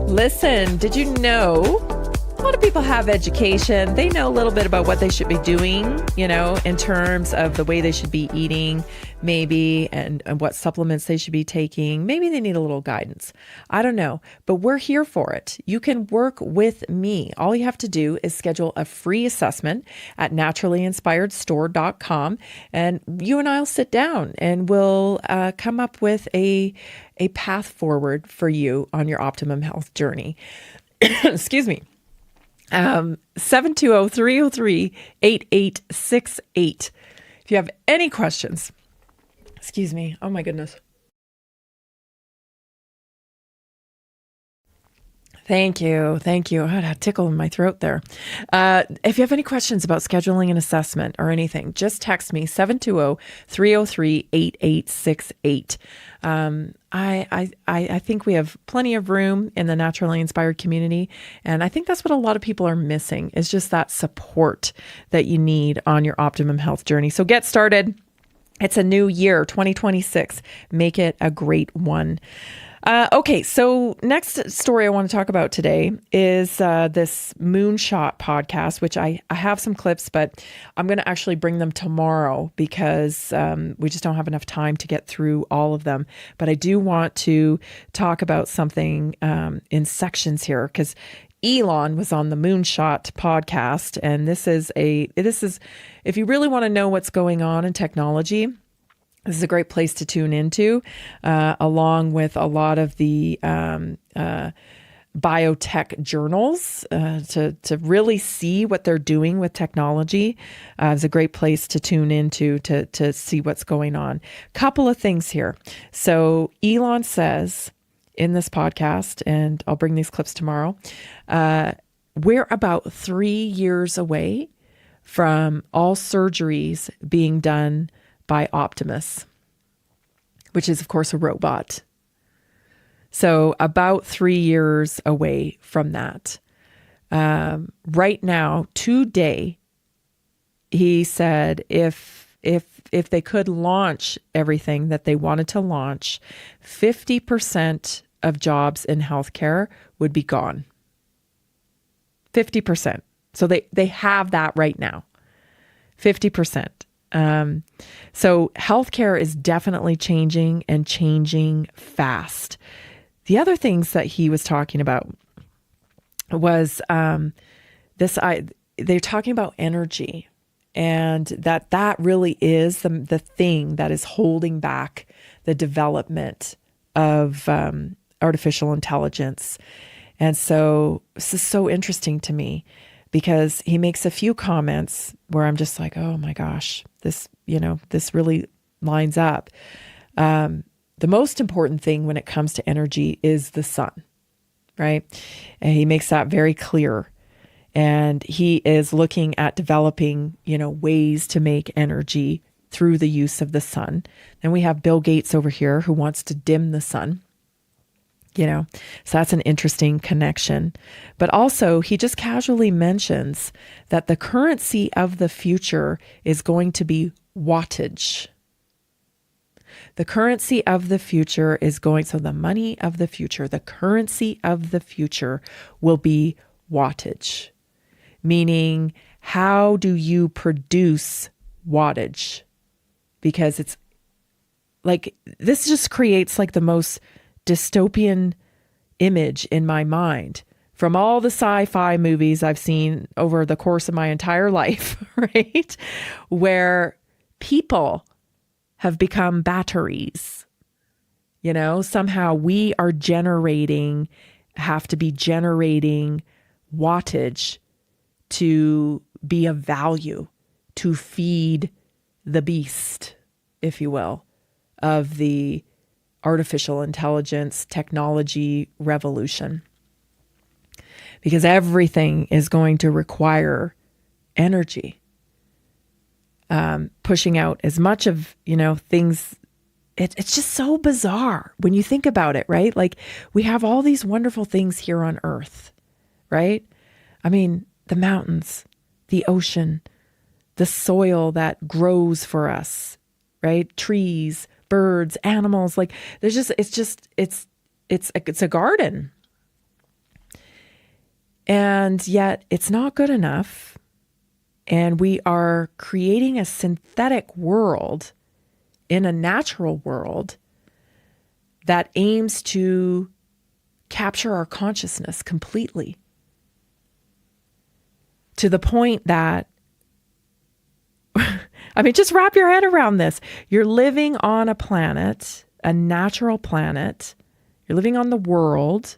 Listen, did you know a lot of people have education? They know a little bit about what they should be doing, in terms of the way they should be eating, maybe, and what supplements they should be taking. Maybe they need a little guidance. I don't know, but we're here for it. You can work with me. All you have to do is schedule a free assessment at naturallyinspiredstore.com, and you and I'll sit down and we'll come up with a path forward for you on your optimum health journey. Excuse me. 720-303-8868. If you have any questions, excuse me. Oh my goodness. Thank you. Thank you. I had a tickle in my throat there. If you have any questions about scheduling an assessment or anything, just text me 720-303-8868. I think we have plenty of room in the naturally inspired community. And I think that's what a lot of people are missing, is just that support that you need on your optimum health journey. So get started. It's a new year, 2026. Make it a great one. Okay, so next story I want to talk about today is this Moonshot podcast, which I have some clips, but I'm going to actually bring them tomorrow because we just don't have enough time to get through all of them. But I do want to talk about something in sections here, because Elon was on the Moonshot podcast, and this is if you really want to know what's going on in technology, this is a great place to tune into, along with a lot of the biotech journals to really see what they're doing with technology. It's a great place to tune into to see what's going on. Couple of things here. So Elon says in this podcast, and I'll bring these clips tomorrow, we're about 3 years away from all surgeries being done by Optimus, which is, of course, a robot. So about 3 years away from that. Right now, today, he said if they could launch everything that they wanted to launch, 50% of jobs in healthcare would be gone. 50%. So they have that right now. 50%. So healthcare is definitely changing, and changing fast. The other things that he was talking about was they're talking about energy, and that really is the thing that is holding back the development of artificial intelligence. And so this is so interesting to me, because he makes a few comments where I'm just like, oh my gosh, this really lines up. The most important thing when it comes to energy is the sun, right? And he makes that very clear. And he is looking at developing, ways to make energy through the use of the sun. Then we have Bill Gates over here who wants to dim the sun. So that's an interesting connection. But also, he just casually mentions that the currency of the future is going to be wattage. The currency of the future is so the money of the future, the currency of the future will be wattage, meaning how do you produce wattage? Because it's like, this just creates like the most dystopian image in my mind from all the sci-fi movies I've seen over the course of my entire life, right? Where people have become batteries. You know, somehow we are have to be generating wattage to be of value, to feed the beast, if you will, of the artificial intelligence technology revolution. Because everything is going to require energy. Pushing out as much of, things. It's just so bizarre when you think about it, right? Like, we have all these wonderful things here on Earth, right? I mean, the mountains, the ocean, the soil that grows for us, right? Trees, birds, animals, like it's a garden. And yet it's not good enough. And we are creating a synthetic world in a natural world that aims to capture our consciousness completely. To the point that, I mean, just wrap your head around this. You're living on a planet, a natural planet. You're living on the world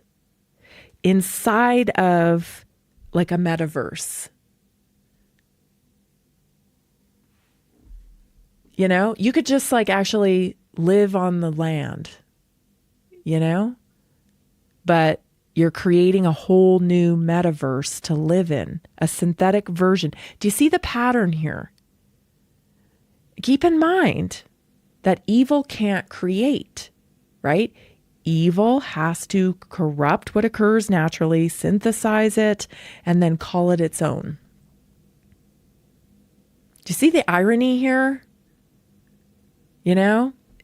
inside of like a metaverse. You know, you could just like actually live on the land, but you're creating a whole new metaverse to live in, a synthetic version. Do you see the pattern here? Keep in mind that evil can't create, right? Evil has to corrupt what occurs naturally, synthesize it, and then call it its own. Do you see the irony here?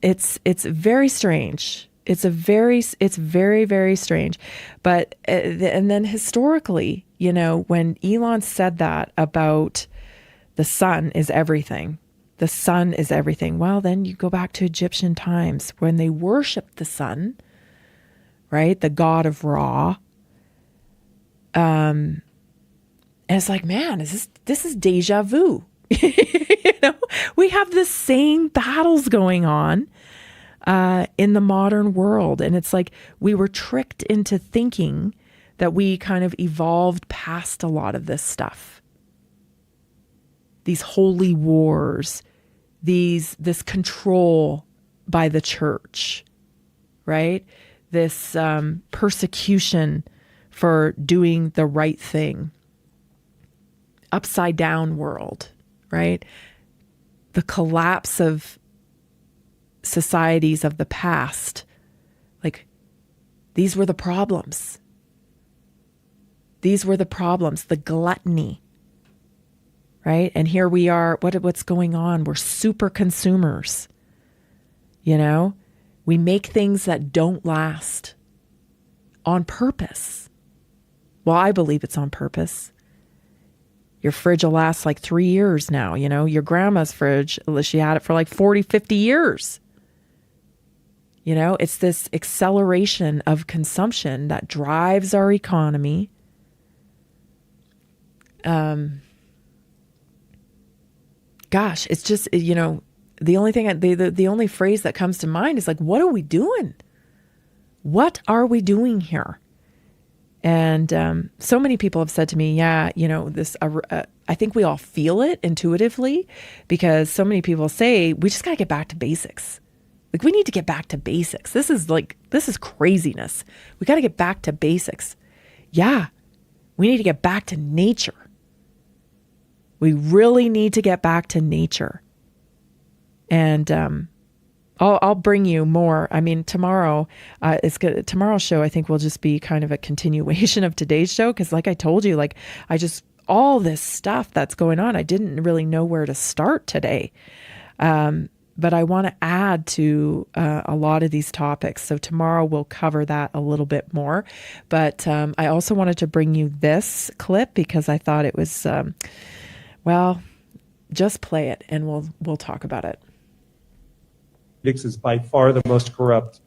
It's very strange. It's very, very strange. But, and then historically, when Elon said that about the sun is everything, the sun is everything. Well, then you go back to Egyptian times when they worshiped the sun, right? The god of Ra. And it's like, man, this is deja vu. We have the same battles going on in the modern world. And it's like we were tricked into thinking that we kind of evolved past a lot of this stuff. These holy wars, this control by the church, right? This persecution for doing the right thing. Upside down world, right? The collapse of societies of the past. Like, these were the problems. These were the problems, the gluttony, right? And here we are, what's going on? We're super consumers, We make things that don't last on purpose. Well, I believe it's on purpose. Your fridge will last like 3 years now, Your grandma's fridge, she had it for like 40, 50 years. It's this acceleration of consumption that drives our economy. Gosh, it's just, the only thing, the only phrase that comes to mind is like, what are we doing? What are we doing here? And so many people have said to me, yeah, I think we all feel it intuitively, because so many people say, we just got to get back to basics. Like, we need to get back to basics. This is craziness. We got to get back to basics. Yeah, we need to get back to nature. We really need to get back to nature. And I'll bring you more. I mean, tomorrow, it's good. Tomorrow's show, I think, will just be kind of a continuation of today's show. Because like I told you, all this stuff that's going on, I didn't really know where to start today. But I want to add to a lot of these topics. So tomorrow we'll cover that a little bit more. But I also wanted to bring you this clip because I thought it was Well, just play it and we'll talk about it. Orthopedics is by far the most corrupt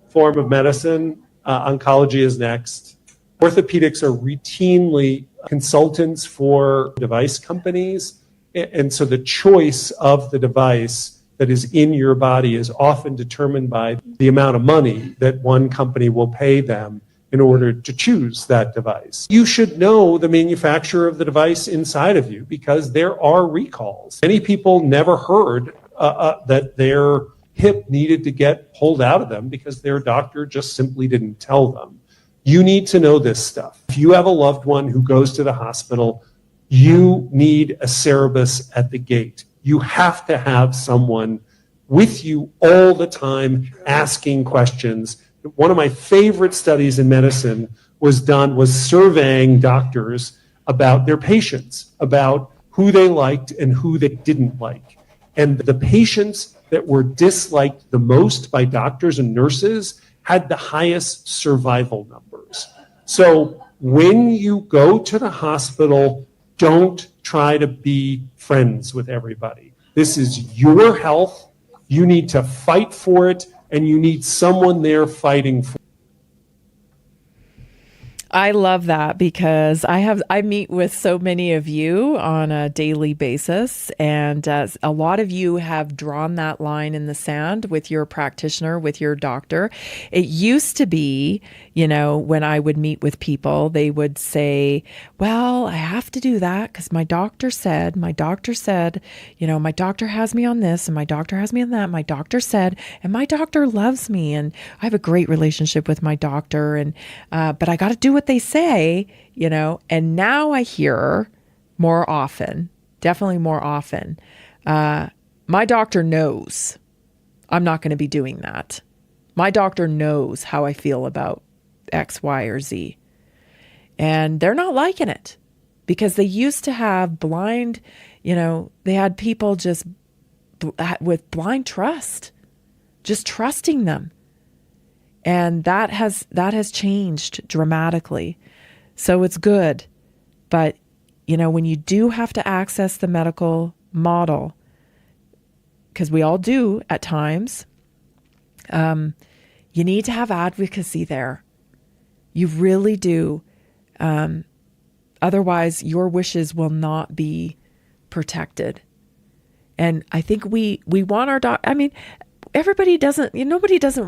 form of medicine. Oncology is next. Orthopedics are routinely consultants for device companies. And so the choice of the device that is in your body is often determined by the amount of money that one company will pay them in order to choose that device. You should know the manufacturer of the device inside of you because there are recalls. Many people never heard that their hip needed to get pulled out of them because their doctor just simply didn't tell them. You need to know this stuff. If you have a loved one who goes to the hospital, you need a Cerebus at the gate. You have to have someone with you all the time asking questions. One of my favorite studies in medicine was surveying doctors about their patients, about who they liked and who they didn't like. And the patients that were disliked the most by doctors and nurses had the highest survival numbers. So when you go to the hospital, don't try to be friends with everybody. This is your health. You need to fight for it, and you need someone there fighting for it. I love that because I meet with so many of you on a daily basis, and a lot of you have drawn that line in the sand with your practitioner, with your doctor. It used to be, when I would meet with people, they would say, well, I have to do that because my doctor said, my doctor has me on this and my doctor has me on that. My doctor said, and my doctor loves me and I have a great relationship with my doctor, and but I got to do what they say, and now I hear more often, definitely more often, my doctor knows I'm not going to be doing that. My doctor knows how I feel about X, Y, or Z. And they're not liking it because they used to have blind, they had people just with blind trust, just trusting them. And that has changed dramatically. So it's good. But, when you do have to access the medical model, because we all do at times, you need to have advocacy there. You really do. Otherwise, your wishes will not be protected. And I think we want our nobody doesn't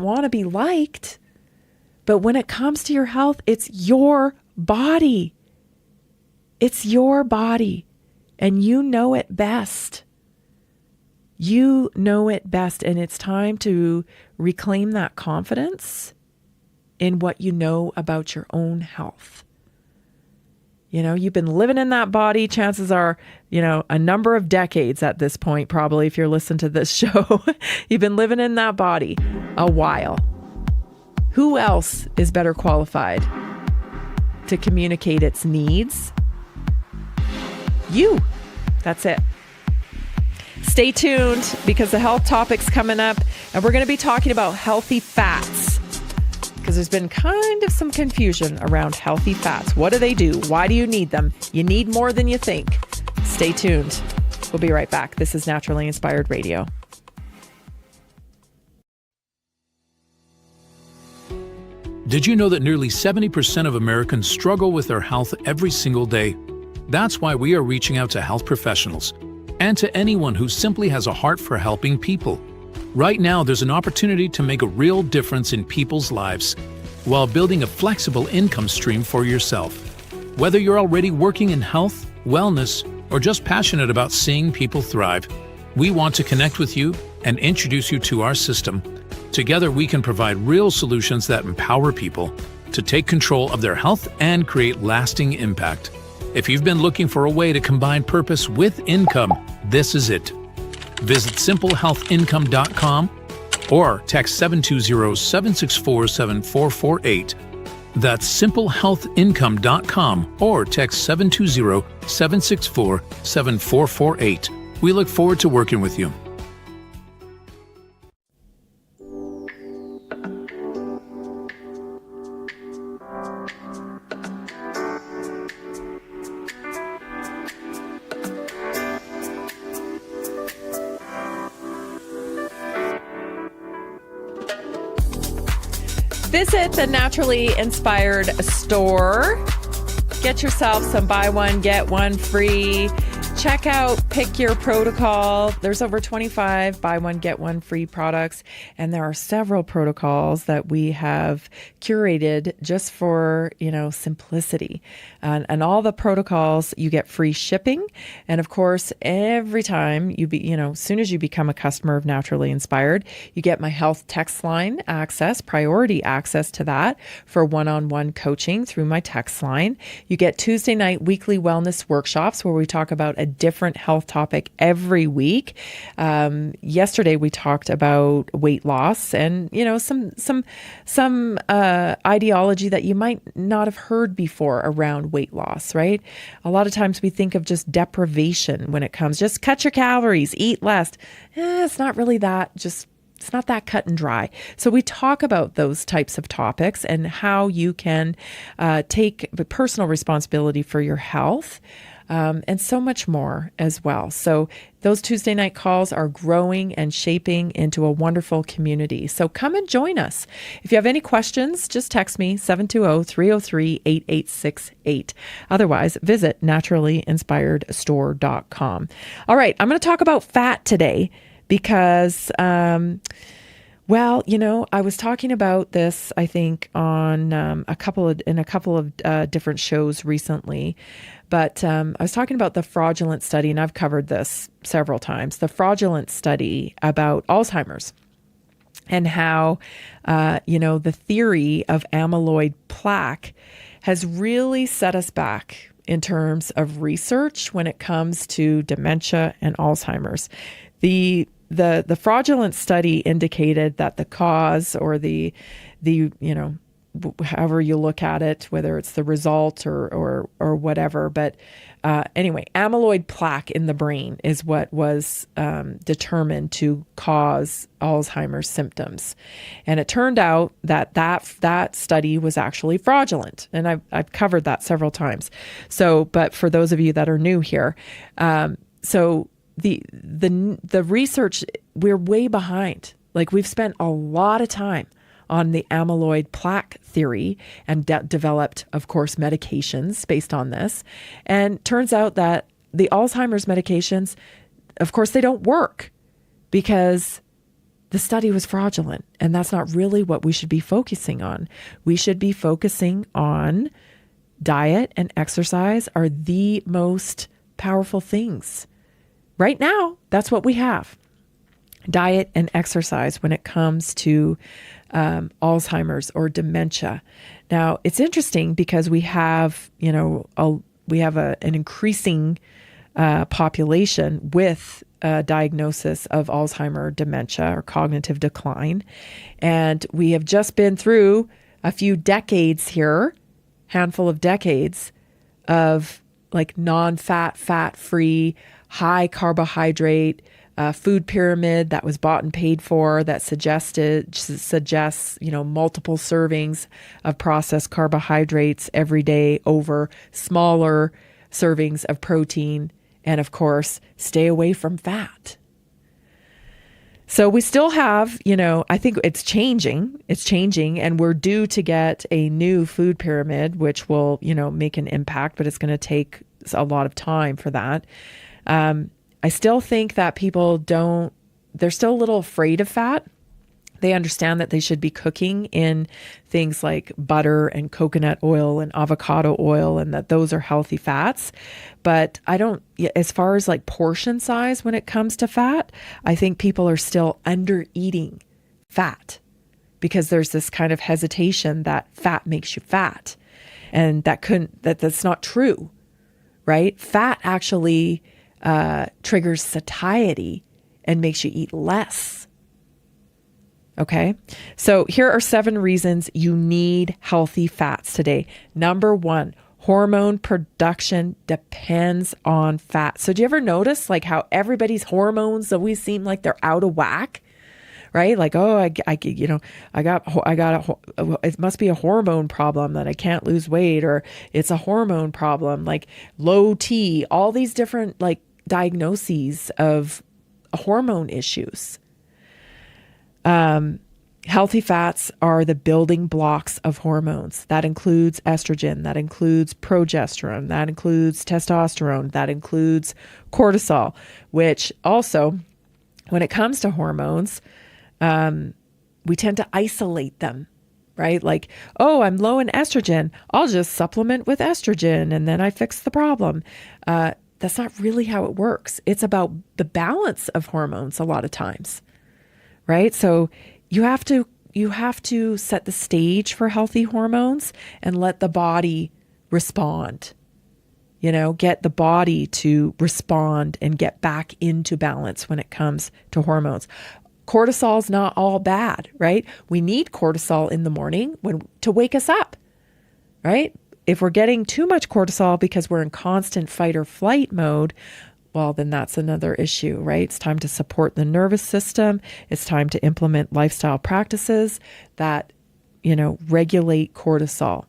want to be liked. But when it comes to your health, it's your body. It's your body. And you know it best. You know it best. And it's time to reclaim that confidence in what you know about your own health. You've been living in that body. Chances are, a number of decades at this point, probably, if you're listening to this show, you've been living in that body a while. Who else is better qualified to communicate its needs? You. That's it. Stay tuned because the health topic's coming up, and we're going to be talking about healthy fats. Because there's been kind of some confusion around healthy fats. What do they do? Why do you need them? You need more than you think. Stay tuned. We'll be right back. This is Naturally Inspired Radio. Did you know that nearly 70% of Americans struggle with their health every single day? That's why we are reaching out to health professionals and to anyone who simply has a heart for helping people. Right now, there's an opportunity to make a real difference in people's lives while building a flexible income stream for yourself. Whether you're already working in health, wellness, or just passionate about seeing people thrive, we want to connect with you and introduce you to our system. Together, we can provide real solutions that empower people to take control of their health and create lasting impact. If you've been looking for a way to combine purpose with income, this is it. Visit simplehealthincome.com or text 720-764-7448. That's simplehealthincome.com or text 720-764-7448. We look forward to working with you. Visit the Naturally Inspired store. Get yourself some buy one, get one free. Check out Pick Your Protocol. There's over 25 buy one, get one free products. And there are several protocols that we have curated just for, simplicity. And all the protocols, you get free shipping. And of course, every time as soon as you become a customer of Naturally Inspired, you get my health text line access, priority access to that for one-on-one coaching through my text line. You get Tuesday night weekly wellness workshops where we talk about a different health topic every week. Yesterday we talked about weight loss and some ideology that you might not have heard before around weight loss, right? A lot of times we think of just deprivation when it comes, just cut your calories, eat less. It's not really that, it's not that cut and dry. So we talk about those types of topics and how you can take personal responsibility for your health. And so much more as well. So those Tuesday night calls are growing and shaping into a wonderful community. So come and join us. If you have any questions, just text me 720-303-8868. Otherwise, visit naturallyinspiredstore.com. All right, I'm going to talk about fat today because I was talking about this, I think, on a couple of different shows recently. But I was talking about the fraudulent study, and I've covered this several times, the fraudulent study about Alzheimer's and how, the theory of amyloid plaque has really set us back in terms of research when it comes to dementia and Alzheimer's. The fraudulent study indicated that the cause or the however you look at it, whether it's the result or whatever. But anyway, amyloid plaque in the brain is what was determined to cause Alzheimer's symptoms. And it turned out that study was actually fraudulent. And I've covered that several times. So, but for those of you that are new here, so the research, we're way behind. Like we've spent a lot of time on the amyloid plaque theory and developed, of course, medications based on this. And turns out that the Alzheimer's medications, of course, they don't work because the study was fraudulent. And that's not really what we should be focusing on. We should be focusing on diet and exercise are the most powerful things. Right now, that's what we have. Diet and exercise when it comes to Alzheimer's or dementia. Now, it's interesting because we have, an increasing population with diagnosis of Alzheimer, dementia, or cognitive decline. And we have just been through a few decades here, handful of decades of like non-fat, fat-free, high carbohydrate food pyramid that was bought and paid for that suggests, multiple servings of processed carbohydrates every day over smaller servings of protein. And of course, stay away from fat. So we still have, I think it's changing, and we're due to get a new food pyramid, which will, make an impact, but it's going to take a lot of time for that. I still think that people they're still a little afraid of fat. They understand that they should be cooking in things like butter and coconut oil and avocado oil and that those are healthy fats. But as far as like portion size when it comes to fat, I think people are still under eating fat because there's this kind of hesitation that fat makes you fat. And that's not true, right? Fat actually triggers satiety and makes you eat less. Okay. So here are 7 reasons you need healthy fats today. Number 1, hormone production depends on fat. So do you ever notice like how everybody's hormones always seem like they're out of whack? Right? Like, it must be a hormone problem that I can't lose weight, or it's a hormone problem, like low T, all these different like diagnoses of hormone issues. Healthy fats are the building blocks of hormones. That includes estrogen, that includes progesterone, that includes testosterone, that includes cortisol, which also, when it comes to hormones, we tend to isolate them, right? Like, oh, I'm low in estrogen, I'll just supplement with estrogen and then I fix the problem. That's not really how it works. It's about the balance of hormones a lot of times, right? So you have to set the stage for healthy hormones and let the body respond. Get the body to respond and get back into balance when it comes to hormones. Cortisol is not all bad, right? We need cortisol in the morning to wake us up, right? If we're getting too much cortisol because we're in constant fight or flight mode, well, then that's another issue, right? It's time to support the nervous system. It's time to implement lifestyle practices that, regulate cortisol.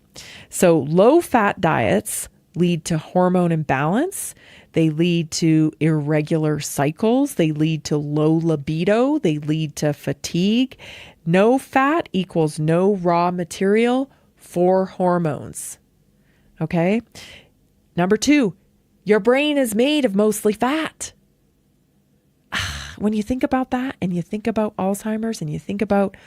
So low-fat diets lead to hormone imbalance. They lead to irregular cycles. They lead to low libido. They lead to fatigue. No fat equals no raw material for hormones. Okay? Number 2, your brain is made of mostly fat. When you think about that and you think about Alzheimer's and you think about,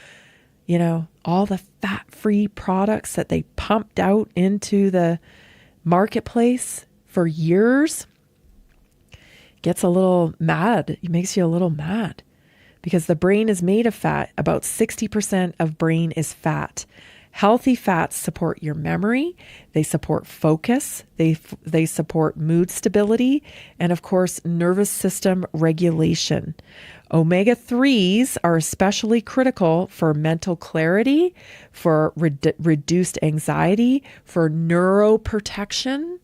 all the fat-free products that they pumped out into the marketplace for years, gets a little mad. It makes you a little mad because the brain is made of fat. About 60% of brain is fat. Healthy fats support your memory. They support focus. They support mood stability. And of course, nervous system regulation. Omega-3s are especially critical for mental clarity, for reduced anxiety, for neuroprotection.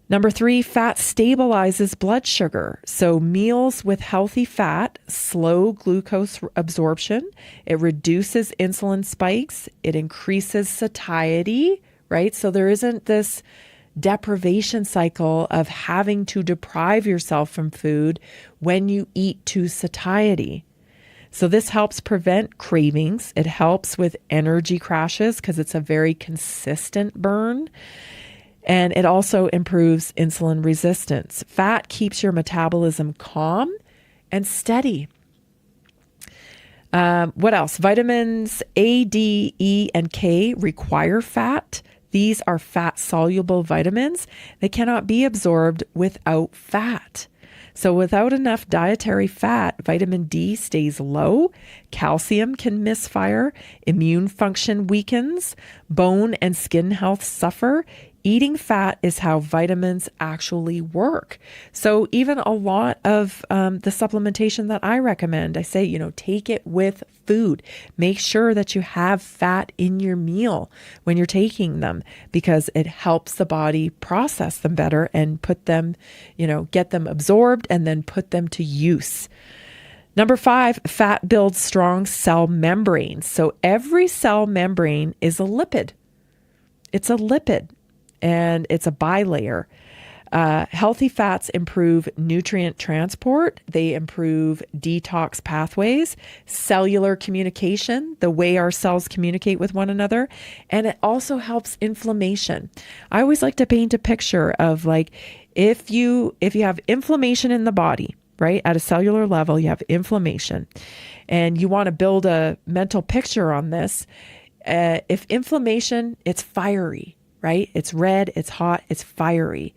Number 3, fat stabilizes blood sugar. So meals with healthy fat slow glucose absorption. It reduces insulin spikes. It increases satiety, right? So there isn't this deprivation cycle of having to deprive yourself from food when you eat to satiety. So this helps prevent cravings. It helps with energy crashes because it's a very consistent burn. And it also improves insulin resistance. Fat keeps your metabolism calm and steady. What else? Vitamins A, D, E, and K require fat. These are fat-soluble vitamins. They cannot be absorbed without fat. So without enough dietary fat, vitamin D stays low, calcium can misfire, immune function weakens, bone and skin health suffer. Eating fat is how vitamins actually work. So even a lot of the supplementation that I recommend, I say, take it with food. Make sure that you have fat in your meal when you're taking them because it helps the body process them better and put them, get them absorbed and then put them to use. Number 5, fat builds strong cell membranes. So every cell membrane is a lipid. It's a lipid. And it's a bilayer. Healthy fats improve nutrient transport. They improve detox pathways, cellular communication, the way our cells communicate with one another. And it also helps inflammation. I always like to paint a picture of like, if you have inflammation in the body, right? At a cellular level, you have inflammation and you want to build a mental picture on this. If inflammation, it's fiery. Right? It's red, it's hot, it's fiery.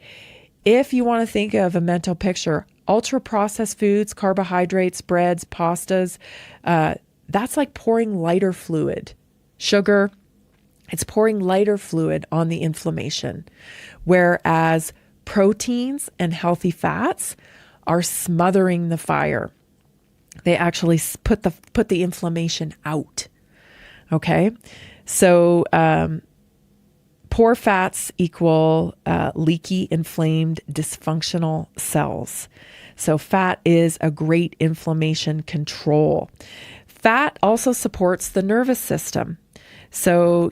If you want to think of a mental picture, ultra processed foods, carbohydrates, breads, pastas, that's like pouring lighter fluid. Sugar, it's pouring lighter fluid on the inflammation. Whereas proteins and healthy fats are smothering the fire. They actually put the inflammation out. Okay? So, poor fats equal leaky, inflamed, dysfunctional cells. So fat is a great inflammation control. Fat also supports the nervous system. So,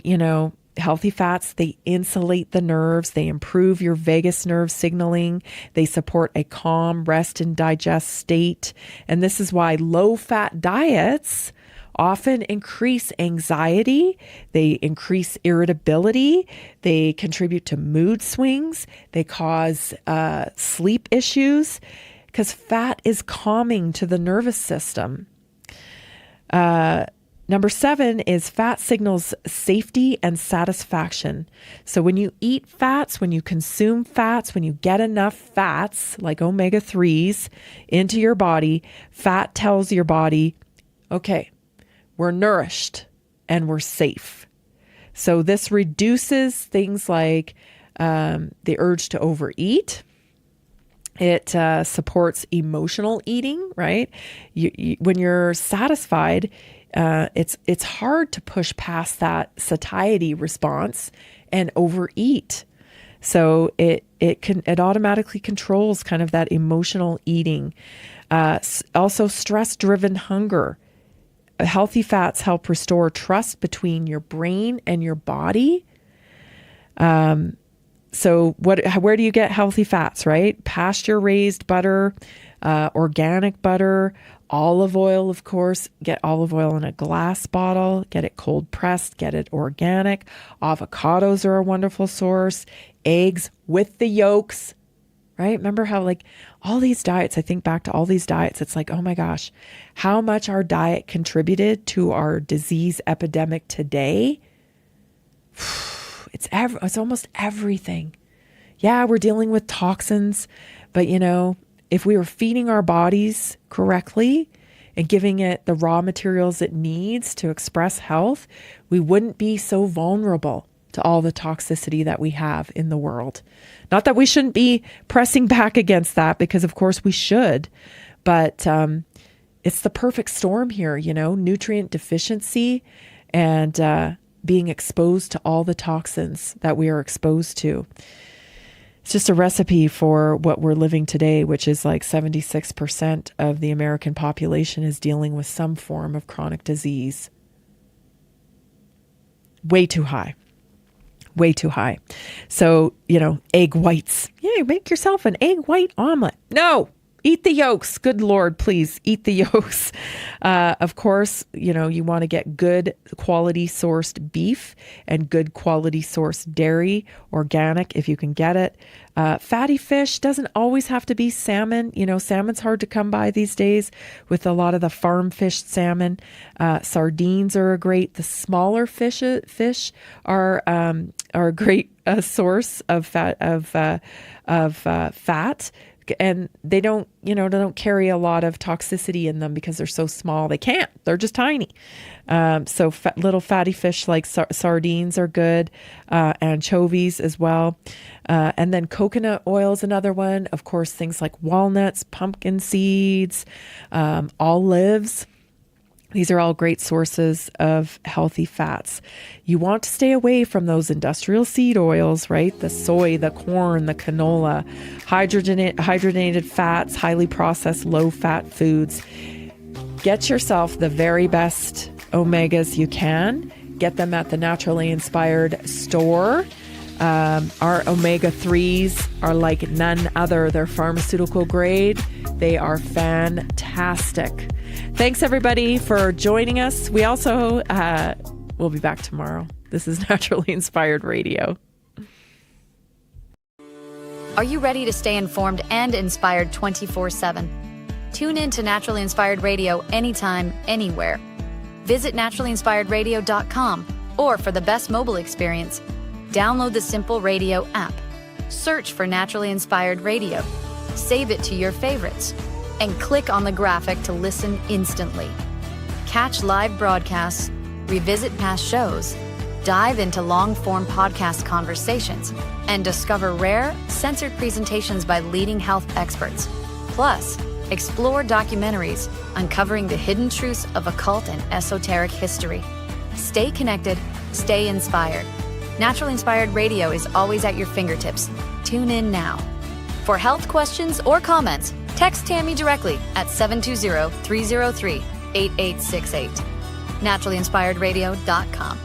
healthy fats, they insulate the nerves. They improve your vagus nerve signaling. They support a calm, rest, and digest state. And this is why low-fat diets often increase anxiety, they increase irritability, they contribute to mood swings, they cause sleep issues, because fat is calming to the nervous system. Number 7 is fat signals safety and satisfaction. So when you eat fats, when you consume fats, when you get enough fats like omega-3s into your body, fat tells your body, okay, we're nourished and we're safe. So this reduces things like the urge to overeat. It supports emotional eating, right? When you're satisfied, it's hard to push past that satiety response and overeat. So it automatically controls kind of that emotional eating. Also, stress-driven hunger. Healthy fats help restore trust between your brain and your body. So where do you get healthy fats, right? Pasture-raised butter, organic butter, olive oil, of course. Get olive oil in a glass bottle, get it cold pressed, get it organic. Avocados are a wonderful source. Eggs with the yolks, right? Remember how like all these diets, I think back to all these diets, it's like, oh my gosh, how much our diet contributed to our disease epidemic today. It's almost everything. Yeah, we're dealing with toxins, but if we were feeding our bodies correctly and giving it the raw materials it needs to express health, we wouldn't be so vulnerable to all the toxicity that we have in the world. Not that we shouldn't be pressing back against that, because of course we should, but it's the perfect storm here, nutrient deficiency and being exposed to all the toxins that we are exposed to. It's just a recipe for what we're living today, which is like 76% of the American population is dealing with some form of chronic disease. Way too high. Way too high. So, egg whites. Yeah, make yourself an egg white omelet. No, eat the yolks. Good Lord, please eat the yolks. Of course, you want to get good quality sourced beef and good quality sourced dairy, organic if you can get it. Fatty fish doesn't always have to be salmon. Salmon's hard to come by these days with a lot of the farm fished salmon. Sardines are great. The smaller fish are a great source of fat. And they don't carry a lot of toxicity in them because they're so small. They can't. They're just tiny. So little fatty fish like sardines are good, anchovies as well. And then coconut oil is another one. Of course, things like walnuts, pumpkin seeds, olives. These are all great sources of healthy fats. You want to stay away from those industrial seed oils, right? The soy, the corn, the canola, hydrogenated fats, highly processed, low-fat foods. Get yourself the very best omegas you can. Get them at the Naturally Inspired store. Our omega-3s are like none other. They're pharmaceutical grade. They are fantastic. Thanks, everybody, for joining us. We also will be back tomorrow. This is Naturally Inspired Radio. Are you ready to stay informed and inspired 24/7? Tune in to Naturally Inspired Radio anytime, anywhere. Visit naturallyinspiredradio.com, or for the best mobile experience, download the Simple Radio app. Search for Naturally Inspired Radio. Save it to your favorites and click on the graphic to listen instantly. Catch live broadcasts, revisit past shows, dive into long-form podcast conversations, and discover rare, censored presentations by leading health experts. Plus, explore documentaries uncovering the hidden truths of occult and esoteric history. Stay connected, stay inspired. Naturally Inspired Radio is always at your fingertips. Tune in now. For health questions or comments, text Tammy directly at 720-303-8868. naturallyinspiredradio.com.